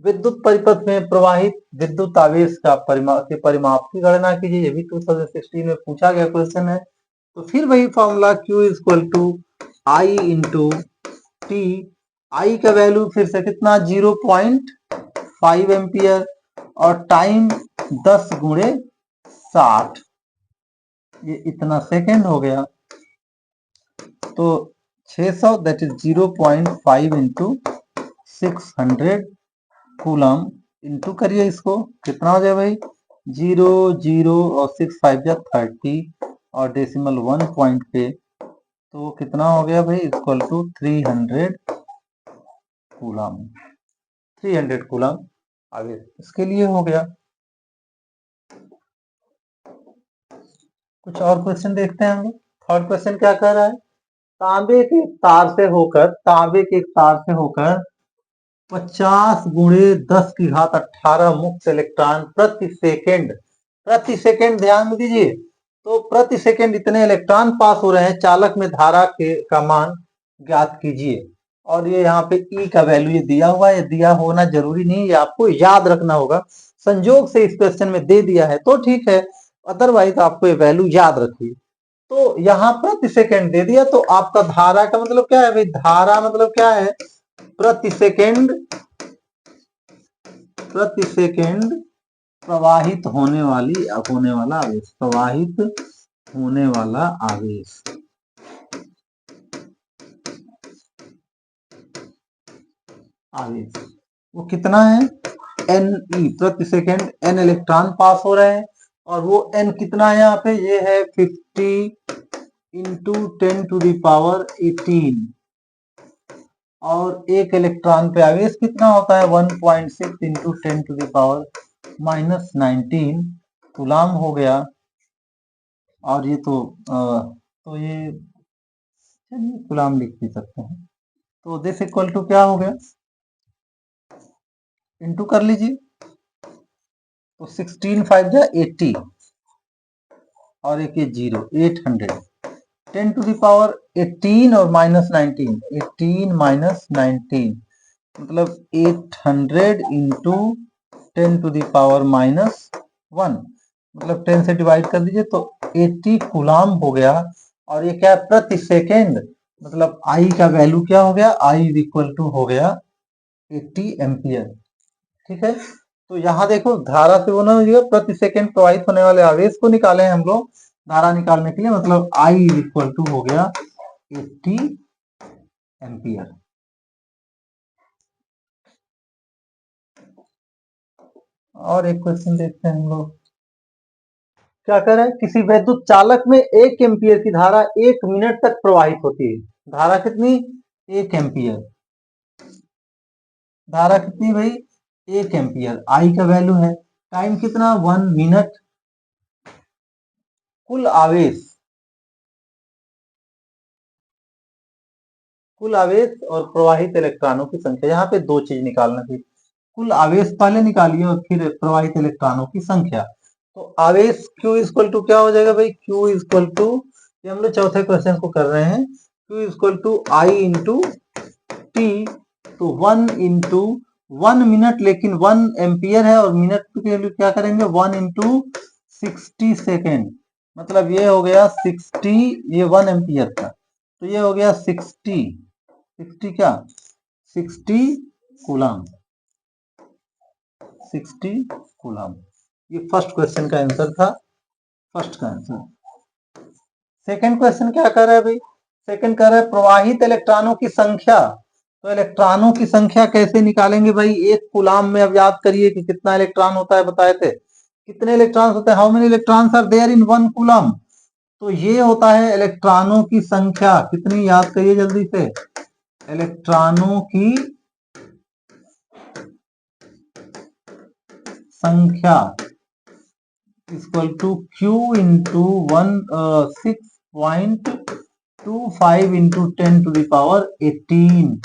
विद्युत परिपथ में प्रवाहित विद्युत आवेश का परिमाप की गणना कीजिए। ये भी 2016 में पूछा गया क्वेश्चन है। तो फिर वही formula Q equal to I into T. I का वैल्यू फिर से कितना? 0.5 एम्पियर, और टाइम 10 गुणे 60, ये इतना सेकेंड हो गया। तो 600 that is 0.5 into 600 coulomb, into करिए इसको, कितना हो जाए भाई? 0 0 और 6 5 जा 30, और डेसिमल 1 पॉइंट पे, तो कितना हो गया भाई? Equal to 300 coulomb. 300 कूलम आगे इसके लिए हो गया। कुछ और क्वेश्चन देखते हैं हम लोग। थर्ड क्वेश्चन क्या कह रहा है? तांबे के तार से होकर 50 गुणे 10 की घात 18 मुक्त इलेक्ट्रॉन प्रति सेकेंड। प्रति सेकेंड ध्यान में दीजिए, तो प्रति सेकेंड इतने इलेक्ट्रॉन पास हो रहे हैं, चालक में धारा के का मान ज्ञात कीजिए। और ये यहाँ पे ई का वैल्यू ये दिया हुआ है, दिया होना जरूरी नहीं, ये आपको याद रखना होगा। संयोग से इस क्वेश्चन में दे दिया है तो ठीक है, अदरवाइज आपको ये वैल्यू याद रखिए। तो यहाँ प्रति सेकेंड दे दिया, तो आपका धारा का मतलब क्या है भाई, धारा मतलब क्या है, प्रति सेकेंड प्रवाहित होने वाला आवेश, प्रवाहित होने वाला आवेश। वो कितना है, एन ई, प्रति सेकेंड एन इलेक्ट्रॉन पास हो रहे हैं, और वो एन कितना है यहाँ पे, ये है 50 इंटू 10⁻18, और एक इलेक्ट्रॉन पे आवेश कितना होता है 1.6 इंटू 10⁻19 कूलाम हो गया। और ये तो ये कूलाम लिख भी सकते हैं। तो दिस इक्वल टू क्या हो गया, इंटू कर लीजिए, तो 16 5 जा 80, और एक ये 0 800, 10⁻18 और -19, 18 - 19 मतलब 800 इंटू 10⁻⁻1, मतलब 10 से डिवाइड कर दीजिए तो 80 कूलाम हो गया। और ये क्या है, प्रति सेकेंड, मतलब आई का वैल्यू क्या हो गया, आई इक्वल टू हो गया 80 एम्पियर। ठीक है, तो यहाँ देखो धारा से वो ना हो, प्रति सेकेंड प्रवाहित होने वाले आवेश को निकाले हैं हम लोग धारा निकालने के लिए, मतलब आई इक्वल टू हो गया 80 एम्पियर। और एक क्वेश्चन देखते हैं हम लोग, क्या कर रहे हैं, किसी वैद्युत चालक में 1 एम्पियर की धारा 1 मिनट तक प्रवाहित होती है। धारा कितनी, 1 एम्पियर, धारा कितनी भाई, 1 एम्पियर, आई का वैल्यू है, टाइम कितना 1 मिनट। कुल आवेश और प्रवाहित इलेक्ट्रॉनों की संख्या, यहाँ पे दो चीज निकालना थी, कुल आवेश पहले निकालिए और फिर प्रवाहित इलेक्ट्रॉनों की संख्या। तो आवेश Q इक्वल टू क्या हो जाएगा भाई, Q इक्वल टू, ये हम लोग चौथे क्वेश्चन को कर रहे हैं, Q equal to I into T. तो 1 इंटू 1 मिनट, लेकिन 1 एम्पियर है और मिनट के लिए क्या करेंगे 1 इंटू 60 सेकेंड, मतलब ये हो गया 60, ये 1 एम्पियर था तो ये हो गया 60 क्या 60 कूलाम, 60 कूलाम। ये फर्स्ट क्वेश्चन का आंसर था, फर्स्ट का आंसर। सेकंड क्वेश्चन क्या कर रहा है भाई, सेकंड कर रहा है प्रवाहित इलेक्ट्रॉनों की संख्या। तो इलेक्ट्रॉनों की संख्या कैसे निकालेंगे भाई, एक कूलाम में अब याद करिए कि कितना इलेक्ट्रॉन होता है, बताए थे कितने इलेक्ट्रॉन होते हैं, how many electrons are there in 1 coulomb. तो ये होता है इलेक्ट्रॉनों की संख्या, कितनी याद करिए जल्दी से, इलेक्ट्रॉनों की संख्या equal to Q into 6.25 into 10⁻18।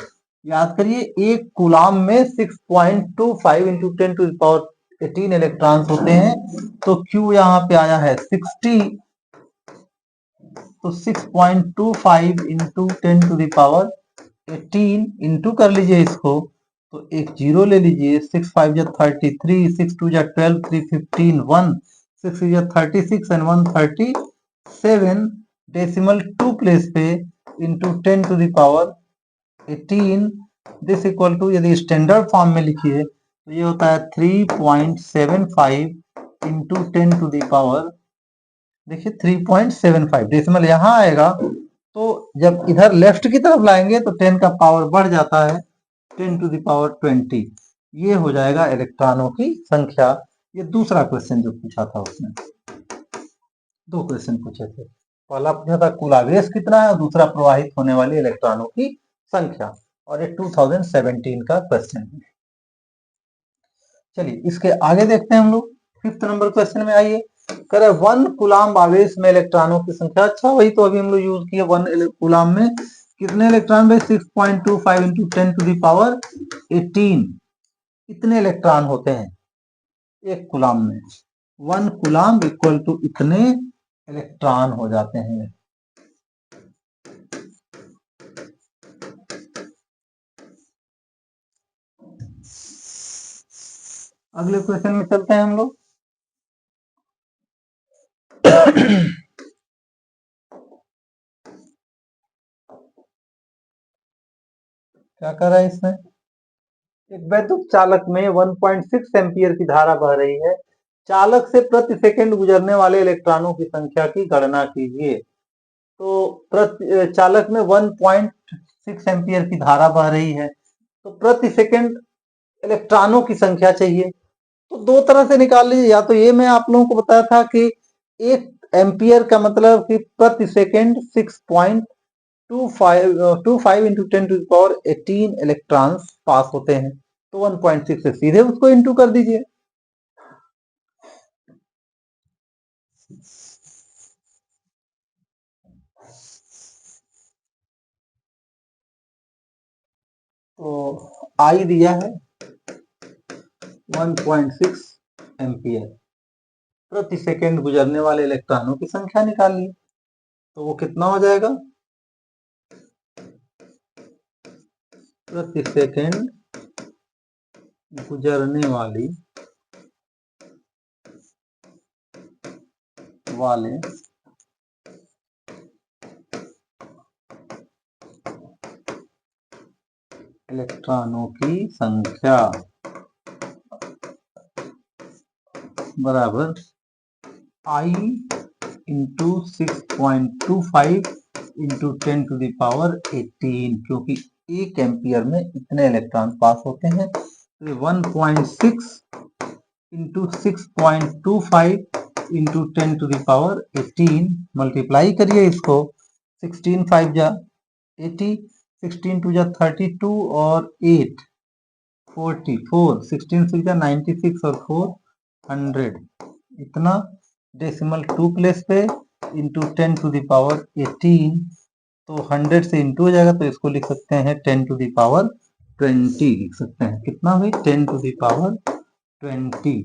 याद करिए एक कूलाम में 6.25 इंटू 10⁻18 इलेक्ट्रॉन्स होते हैं, तो Q यहाँ पे आया है 60, तो 6.25 इंटू 10⁻18 इंटू कर लीजिए इसको, तो एक जीरो ले लीजिए, 6 5 जा 33, 6 2 जा 12, 3 15, 1 6 3 जा 36 एंड 1 37, डेसिमल 2 प्लेस पे इंटू 10⁻18। दिस इक्वल टू, यदि स्टैंडर्ड फॉर्म में लिखिए तो ये होता है 3.75 इंटू 10⁻, देखिए 3.75, डेसिमल यहाँ आएगा तो जब इधर लेफ्ट की तरफ लाएंगे तो 10 का पावर बढ़ जाता है 10⁻20। ये हो जाएगा इलेक्ट्रॉनों की संख्या। ये दूसरा क्वेश्चन जो पूछा था उसने, दो क्वेश्चन पूछे थे, पहला पूछा था कुल आवेश कितना है और दूसरा प्रवाहित होने वाले इलेक्ट्रॉनों की संख्या, और ये 2017 का क्वेश्चन है। चलिए इसके आगे देखते हैं हम लोग, फिफ्थ नंबर क्वेश्चन में आइए, करे 1 कूलाम आवेश में इलेक्ट्रॉनों की संख्या। अच्छा वही तो अभी हम लोग यूज किए 1 कूलाम में कितने इलेक्ट्रॉन भाई 6.25 इंटू 10⁻18 इतने इलेक्ट्रॉन होते हैं एक कूलाम में। 1 कूलाम इक्वल टू इतने इलेक्ट्रॉन हो जाते हैं। अगले क्वेश्चन में चलते हैं हम लोग। क्या कर रहा है इसमें, एक वैद्युत चालक में 1.6 एम्पियर की धारा बह रही है। चालक से प्रति सेकंड गुजरने वाले इलेक्ट्रॉनों की संख्या की गणना कीजिए। तो चालक में 1.6 एम्पियर की धारा बह रही है, तो प्रति सेकंड इलेक्ट्रॉनों की संख्या चाहिए। तो दो तरह से निकाल लीजिए, या तो ये मैं आप लोगों को बताया था कि 1 एम्पियर का मतलब कि प्रति सेकंड 6.25 इंटू 10⁻18 इलेक्ट्रॉन्स पास होते हैं, तो 1.6 से सीधे उसको इंटू कर दीजिए। तो आई दिया है 1.6 एम्पियर, प्रति सेकंड गुजरने वाले इलेक्ट्रॉनों की संख्या निकालिए, तो वो कितना हो जाएगा, प्रति सेकंड गुजरने वाले इलेक्ट्रॉनों की संख्या बराबर आई इंटू 6.25 इंटू 10⁻18, क्योंकि 1 एम्पियर में इतने इलेक्ट्रॉन पास होते हैं, तो 1.6 इंटू 6.25 इंटू 10⁻18 मल्टीप्लाई करिए इसको, 16 5 जा 80, 16 2 जा 32 और 8 44, 16 6 जा 96 और 400, इतना डेसिमल 2 प्लेस पे इंटू 10⁻18, तो 100 से इंटू हो जाएगा, तो इसको लिख सकते हैं 10⁻20 लिख सकते हैं। कितना हुई 10⁻20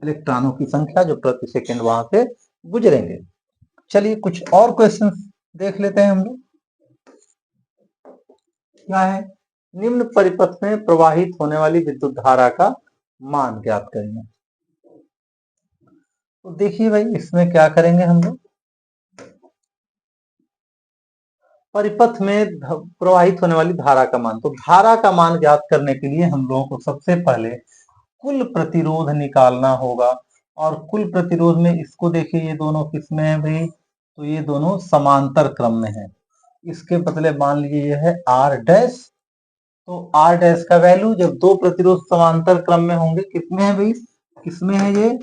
इलेक्ट्रॉनों की संख्या जो प्रति सेकंड वहां से गुजरेंगे। चलिए कुछ और क्वेश्चन देख लेते हैं हम लोग। क्या है, निम्न परिपथ में प्रवाहित होने वाली विद्युत धारा का मान ज्ञात करेंगे। तो देखिए भाई इसमें क्या करेंगे हम लोग, परिपथ में प्रवाहित होने वाली धारा का मान, तो धारा का मान ज्ञात करने के लिए हम लोगों को सबसे पहले कुल प्रतिरोध निकालना होगा। और कुल प्रतिरोध में इसको देखिए, ये दोनों किसमें है भाई, तो ये दोनों समांतर क्रम में है। इसके बदले मान लीजिए ये है आर डैश, तो आर डैश का वैल्यू जब दो प्रतिरोध समांतर क्रम में होंगे, कितने हैं भाई, किसमें है ये,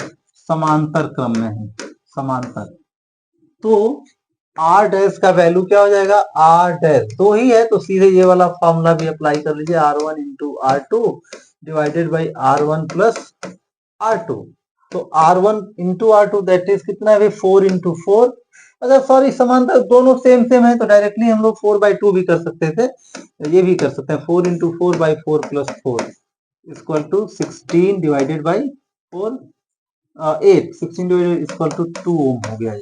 समांतर क्रम में है, समांतर, तो आर डैश का वैल्यू क्या हो जाएगा, आर डैश दो ही है, तो सीधे ये वाला फॉर्मूला भी अप्लाई कर लीजिए, R1 into R2 divided by R1 plus R2। तो R1 into R2 that is कितना है भाई, 4 इंटू 4, अच्छा सॉरी समांतर दोनों सेम सेम है, तो डायरेक्टली हम लोग 4/2 भी कर सकते थे, ये भी कर सकते हैं, 4 इंटू 4/4 plus 4 equal to 16 divided by 4 8, 16 divided equal to 2 ohm हो गया ये।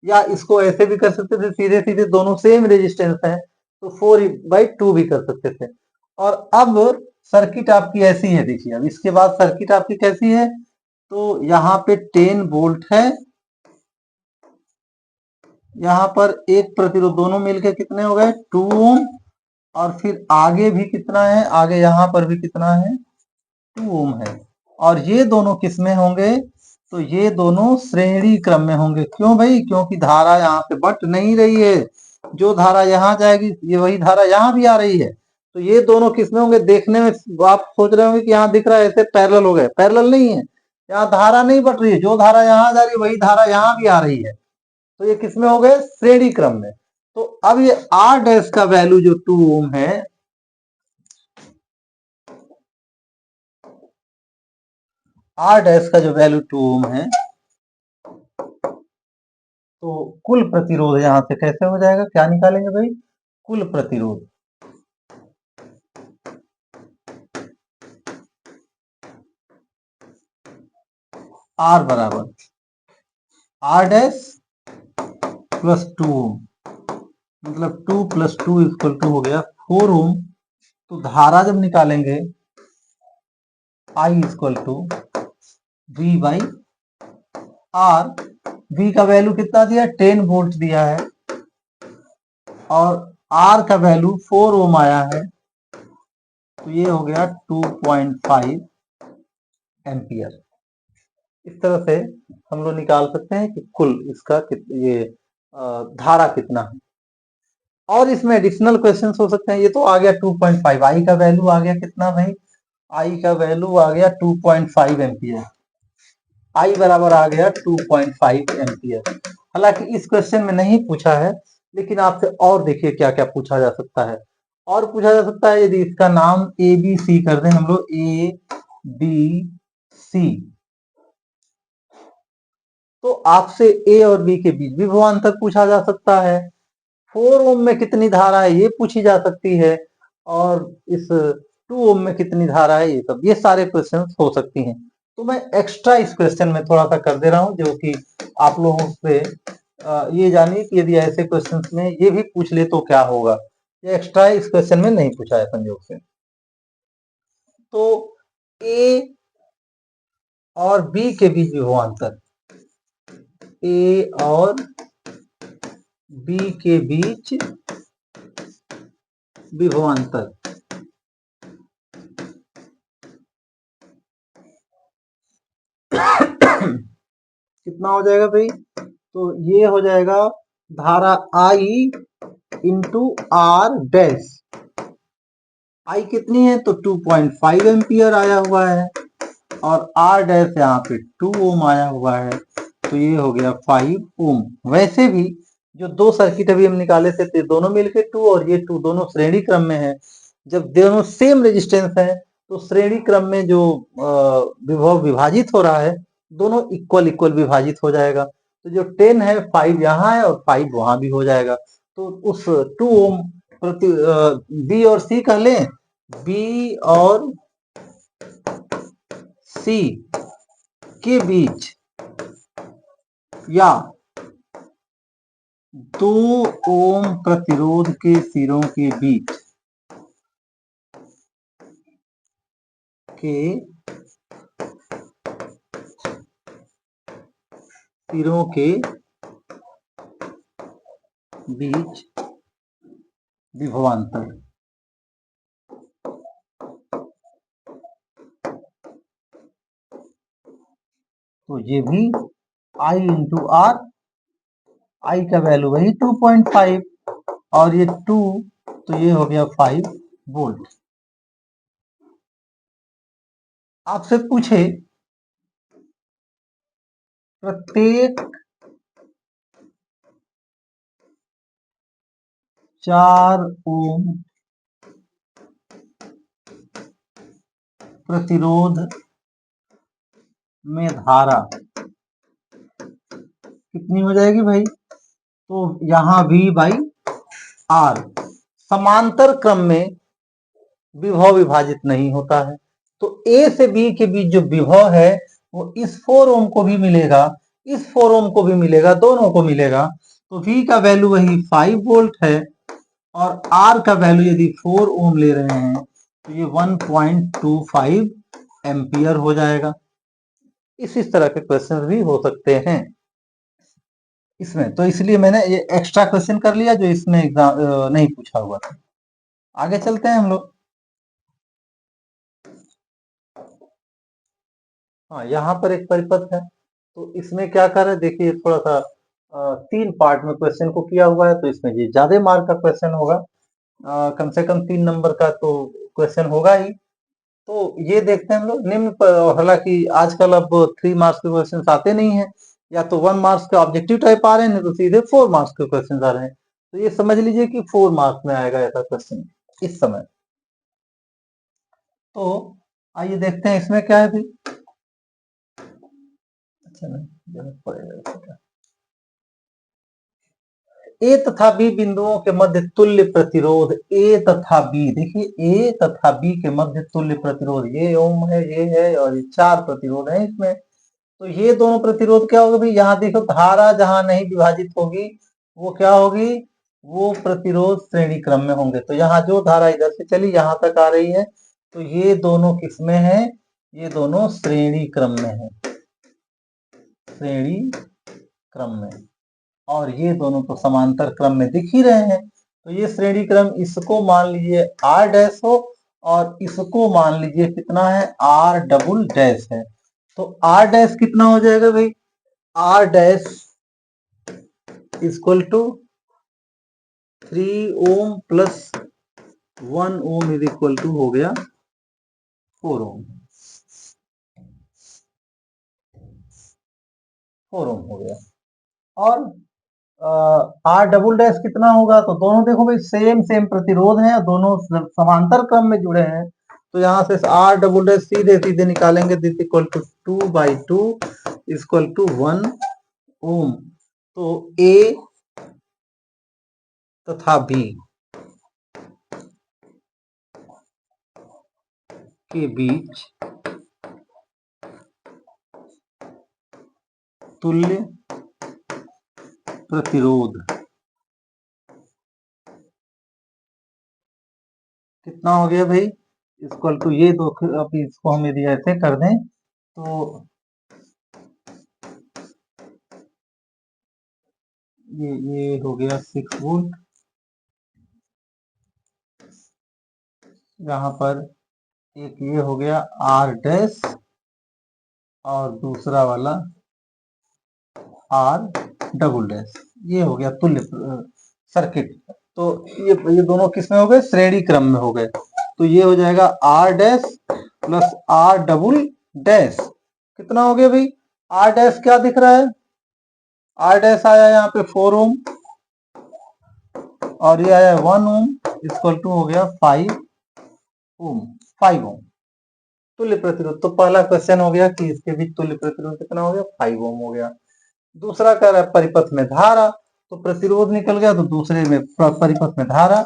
या इसको ऐसे भी कर सकते थे, सीधे सीधे दोनों सेम रेजिस्टेंस है, तो 4/2 भी कर सकते थे। और अब सर्किट आपकी ऐसी है, देखिए अब इसके बाद सर्किट आपकी कैसी है, तो यहाँ पे 10 वोल्ट है, यहाँ पर एक प्रतिरोध, दोनों मिलके कितने हो गए 2 ओम, और फिर आगे भी कितना है, आगे यहाँ पर भी कितना है 2 ओम है। और ये दोनों किसमें होंगे, तो ये दोनों श्रेणी क्रम में होंगे। क्यों भाई, क्योंकि धारा यहाँ पे बट नहीं रही है, जो धारा यहाँ जाएगी ये वही धारा यहाँ भी आ रही है, तो ये दोनों किसमें होंगे, देखने में आप सोच रहे होंगे कि यहाँ दिख रहा है ऐसे पैरेलल हो गए, पैरेलल नहीं है, यहाँ धारा नहीं बट रही है, जो धारा यहाँ जा रही है वही धारा यहाँ भी आ रही है, तो ये किसमें हो गए, श्रेणी क्रम में। तो अब ये आर डैश का वैल्यू जो 2 ओम है, आर डैश का जो वैल्यू 2 ओम है, तो कुल प्रतिरोध यहां से कैसे हो जाएगा, क्या निकालेंगे भाई, कुल प्रतिरोध R बराबर R डैश प्लस 2 ओम, मतलब 2 + 2 = हो गया 4 ओम। तो धारा जब निकालेंगे I = V/R। V का वैल्यू कितना दिया, 10 वोल्ट दिया है, और R का वैल्यू 4 ओम आया है, तो ये हो गया 2.5 एम्पियर। इस तरह से हम लोग निकाल सकते हैं कि कुल इसका ये धारा कितना है। और इसमें एडिशनल क्वेश्चंस हो सकते हैं। ये तो आ गया 2.5, आई का वैल्यू आ गया कितना भाई, आई का वैल्यू आ गया 2.5 एम्पियर। आई बराबर आ गया 2.5 एम्पियर। हालांकि इस क्वेश्चन में नहीं पूछा है, लेकिन आपसे और देखिए क्या क्या पूछा जा सकता है। और पूछा जा सकता है यदि इसका नाम ए बी सी कर दें हम लोग, ए बी सी, तो आपसे ए और बी के बीच भी विभवांतर पूछा जा सकता है। 4 ओम में कितनी धारा है ये पूछी जा सकती है, और इस 2 ओम में कितनी धारा है, ये सारे क्वेश्चन हो सकती हैं। तो मैं एक्स्ट्रा इस क्वेश्चन में थोड़ा सा कर दे रहा हूं, जो कि आप लोगों से ये जानिए कि यदि ऐसे क्वेश्चन में ये भी पूछ ले तो क्या होगा। ये एक्स्ट्रा इस क्वेश्चन में नहीं पूछा है संयोग से। तो ए और बी के बीच विभवांतर, ए और बी के बीच विभवांतर कितना हो जाएगा भाई, तो ये हो जाएगा धारा I इंटू आर डैश। आई कितनी है, तो 2.5 एम्पियर आया हुआ है, और आर डैश यहाँ पे 2 ओम आया हुआ है, तो ये हो गया 5 ओम। वैसे भी जो दो सर्किट अभी हम निकाले थे, तो दोनों मिलके 2 और ये 2 दोनों श्रेणी क्रम में है। जब दोनों सेम रेजिस्टेंस है तो श्रेणी क्रम में जो विभव विभाजित हो रहा है, दोनों इक्वल इक्वल विभाजित हो जाएगा। तो जो 10 है 5 यहाँ है और 5 वहां भी हो जाएगा। तो उस 2 ओम प्रति बी और सी कह लें, बी और सी के बीच या 2 ओम प्रतिरोध के सिरों के बीच के सिरों के बीच विभवांतर। तो ये भी I इंटू आर, आई का वैल्यू वही 2.5 और ये 2, तो ये हो गया 5 वोल्ट। आपसे पूछे प्रत्येक 4 ओम प्रतिरोध में धारा कितनी हो जाएगी भाई, तो यहां V/R समांतर क्रम में विभव विभाजित नहीं होता है। तो A से B के बीच जो विभव है वो इस 4 ओम को भी मिलेगा, इस 4 ओम को भी मिलेगा, दोनों को मिलेगा। तो V का वैल्यू वही 5 वोल्ट है, और R का वैल्यू यदि 4 ओम ले रहे हैं तो ये 1.25 एम्पियर हो जाएगा। इस तरह के क्वेश्चन भी हो सकते हैं इसमें, तो इसलिए मैंने ये एक्स्ट्रा क्वेश्चन कर लिया जो इसमें एग्जाम नहीं पूछा हुआ था। आगे चलते हैं हम लोग। हाँ, यहाँ पर एक परिपथ है, तो इसमें क्या कर रहे हैं देखिए, थोड़ा सा 3 पार्ट में क्वेश्चन को किया हुआ है, तो इसमें ये ज्यादा मार्क का क्वेश्चन होगा, कम से कम 3 नंबर का तो क्वेश्चन होगा ही। तो ये देखते हैं हम लोग निम्न हालांकि आजकल अब 3 मार्क्स के क्वेश्चन आते नहीं है, या तो 1 मार्क्स के ऑब्जेक्टिव टाइप आ रहे हैं, नहीं तो सीधे 4 मार्क्स के क्वेश्चन आ रहे हैं। तो ये समझ लीजिए कि 4 मार्क्स में आएगा ऐसा क्वेश्चन इस समय। तो आइए देखते हैं इसमें क्या है भी। अच्छा, नहीं जरूरत पड़ेगा इसका। ए तथा बी बिंदुओं के मध्य तुल्य प्रतिरोध ए तथा बी, देखिए ए तथा बी के मध्य तुल्य प्रतिरोध, ये ओम है, ये है, और ये 4 प्रतिरोध है इसमें। तो ये दोनों प्रतिरोध क्या होगा भाई, यहाँ देखो धारा जहां नहीं विभाजित होगी वो क्या होगी, वो प्रतिरोध श्रेणी क्रम में होंगे। तो यहाँ जो धारा इधर से चली यहाँ तक आ रही है, तो ये दोनों किसमें है, ये दोनों श्रेणी क्रम में है, श्रेणी क्रम में। और ये दोनों तो समांतर क्रम में दिख ही रहे हैं। तो ये श्रेणी क्रम, इसको मान लीजिए आर डैश हो और इसको मान लीजिए कितना है, आर डबल डैश है। तो आर डैश कितना हो जाएगा भाई, R dash equal to 3 ohm plus 1 ohm is equal to हो गया 4 ओम, 4 ओम हो गया। और आर डबल डैश कितना होगा, तो दोनों देखो भाई सेम सेम प्रतिरोध है, दोनों समांतर क्रम में जुड़े हैं। तो यहां से आर डबल डैश सीधे सीधे निकालेंगे, this equal to 2/2 equal to 1 ohm. तो ए तथा बी के बीच तुल्य प्रतिरोध कितना हो गया भाई, इक्वल टू ये दो, अभी इसको हम यदि ऐसे कर दें तो ये हो गया 6 वोल्ट, यहाँ पर एक ये हो गया आर डैश और दूसरा वाला आर डबल डैश, ये हो गया तुल्य सर्किट। तो ये दोनों किस में हो गए, श्रेणी क्रम में हो गए। तो ये हो जाएगा R dash plus R double dash, कितना हो गया भाई, आर डैश क्या दिख रहा है, आर डैश आया यहाँ पे 4 ओम और ये आया 1 ओम, इक्वल टू हो गया 5 ओम, 5 ओम तुल्य प्रतिरोध। तो पहला क्वेश्चन हो गया कि इसके बीच तुल्य प्रतिरोध कितना हो गया, 5 ओम हो गया। दूसरा कह रहा है परिपथ में धारा, तो प्रतिरोध निकल गया, तो दूसरे में परिपथ में धारा,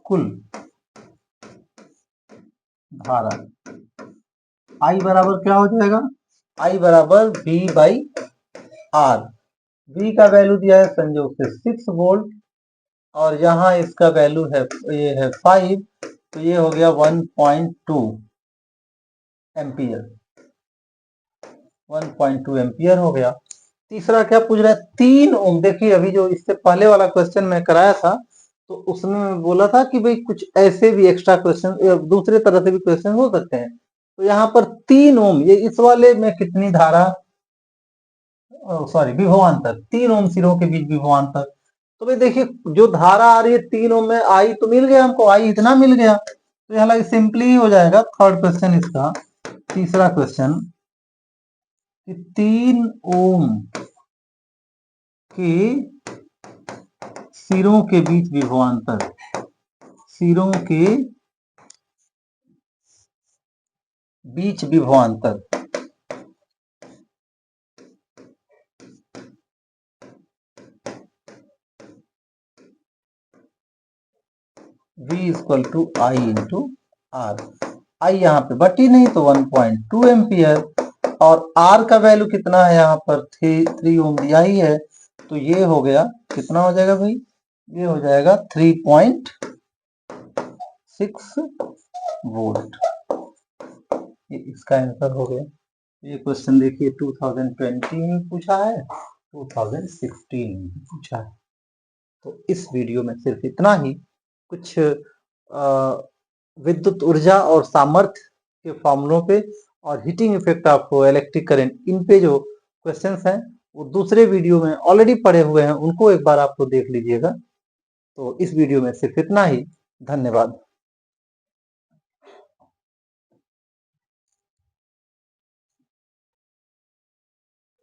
कुल धारा I बराबर क्या हो जाएगा, I बराबर V/R। V का वैल्यू दिया है संयोग से 6 वोल्ट और यहाँ इसका वैल्यू है, ये है 5, तो ये हो गया 1.2 एम्पियर, 1.2 एम्पियर हो गया। तीसरा क्या पूछ रहा है, 3 ओम। देखिए अभी जो इससे पहले वाला क्वेश्चन मैं कराया था तो उसमें मैं बोला था कि भाई कुछ ऐसे भी एक्स्ट्रा क्वेश्चन दूसरे तरह से भी क्वेश्चन हो सकते हैं। तो यहाँ पर 3 ओम, ये इस वाले में कितनी धारा, सॉरी विभवांतर, 3 ओम सिरों के बीच विभवांतर। तो भाई देखिए जो धारा आ रही है 3 ओम में, आई तो मिल गया हमको, आई इतना मिल गया, तो यहाँ सिंपली हो जाएगा थर्ड क्वेश्चन इसका, तीसरा क्वेश्चन, 3 ओम के सिरों के बीच विभवांतर, सिरों के बीच विभवांतर V equal to I into R. I यहाँ पे बटी नहीं तो 1.2 एम्पियर और आर का वैल्यू कितना है यहाँ पर 3 ओम दिया ही है, तो ये हो गया कितना हो जाएगा भाई, ये हो जाएगा 3.6 वोल्ट। ये इसका आंसर हो गया। ये क्वेश्चन देखिए 2020 में पूछा है, 2016 में पूछा है। तो इस वीडियो में सिर्फ इतना ही, कुछ विद्युत ऊर्जा और सामर्थ्य के फॉर्मूलों पे और heating effect of electric current, इन पे जो क्वेश्चंस हैं वो दूसरे वीडियो में ऑलरेडी पड़े हुए हैं, उनको एक बार आपको देख लीजिएगा। तो इस वीडियो में सिर्फ इतना ही, धन्यवाद।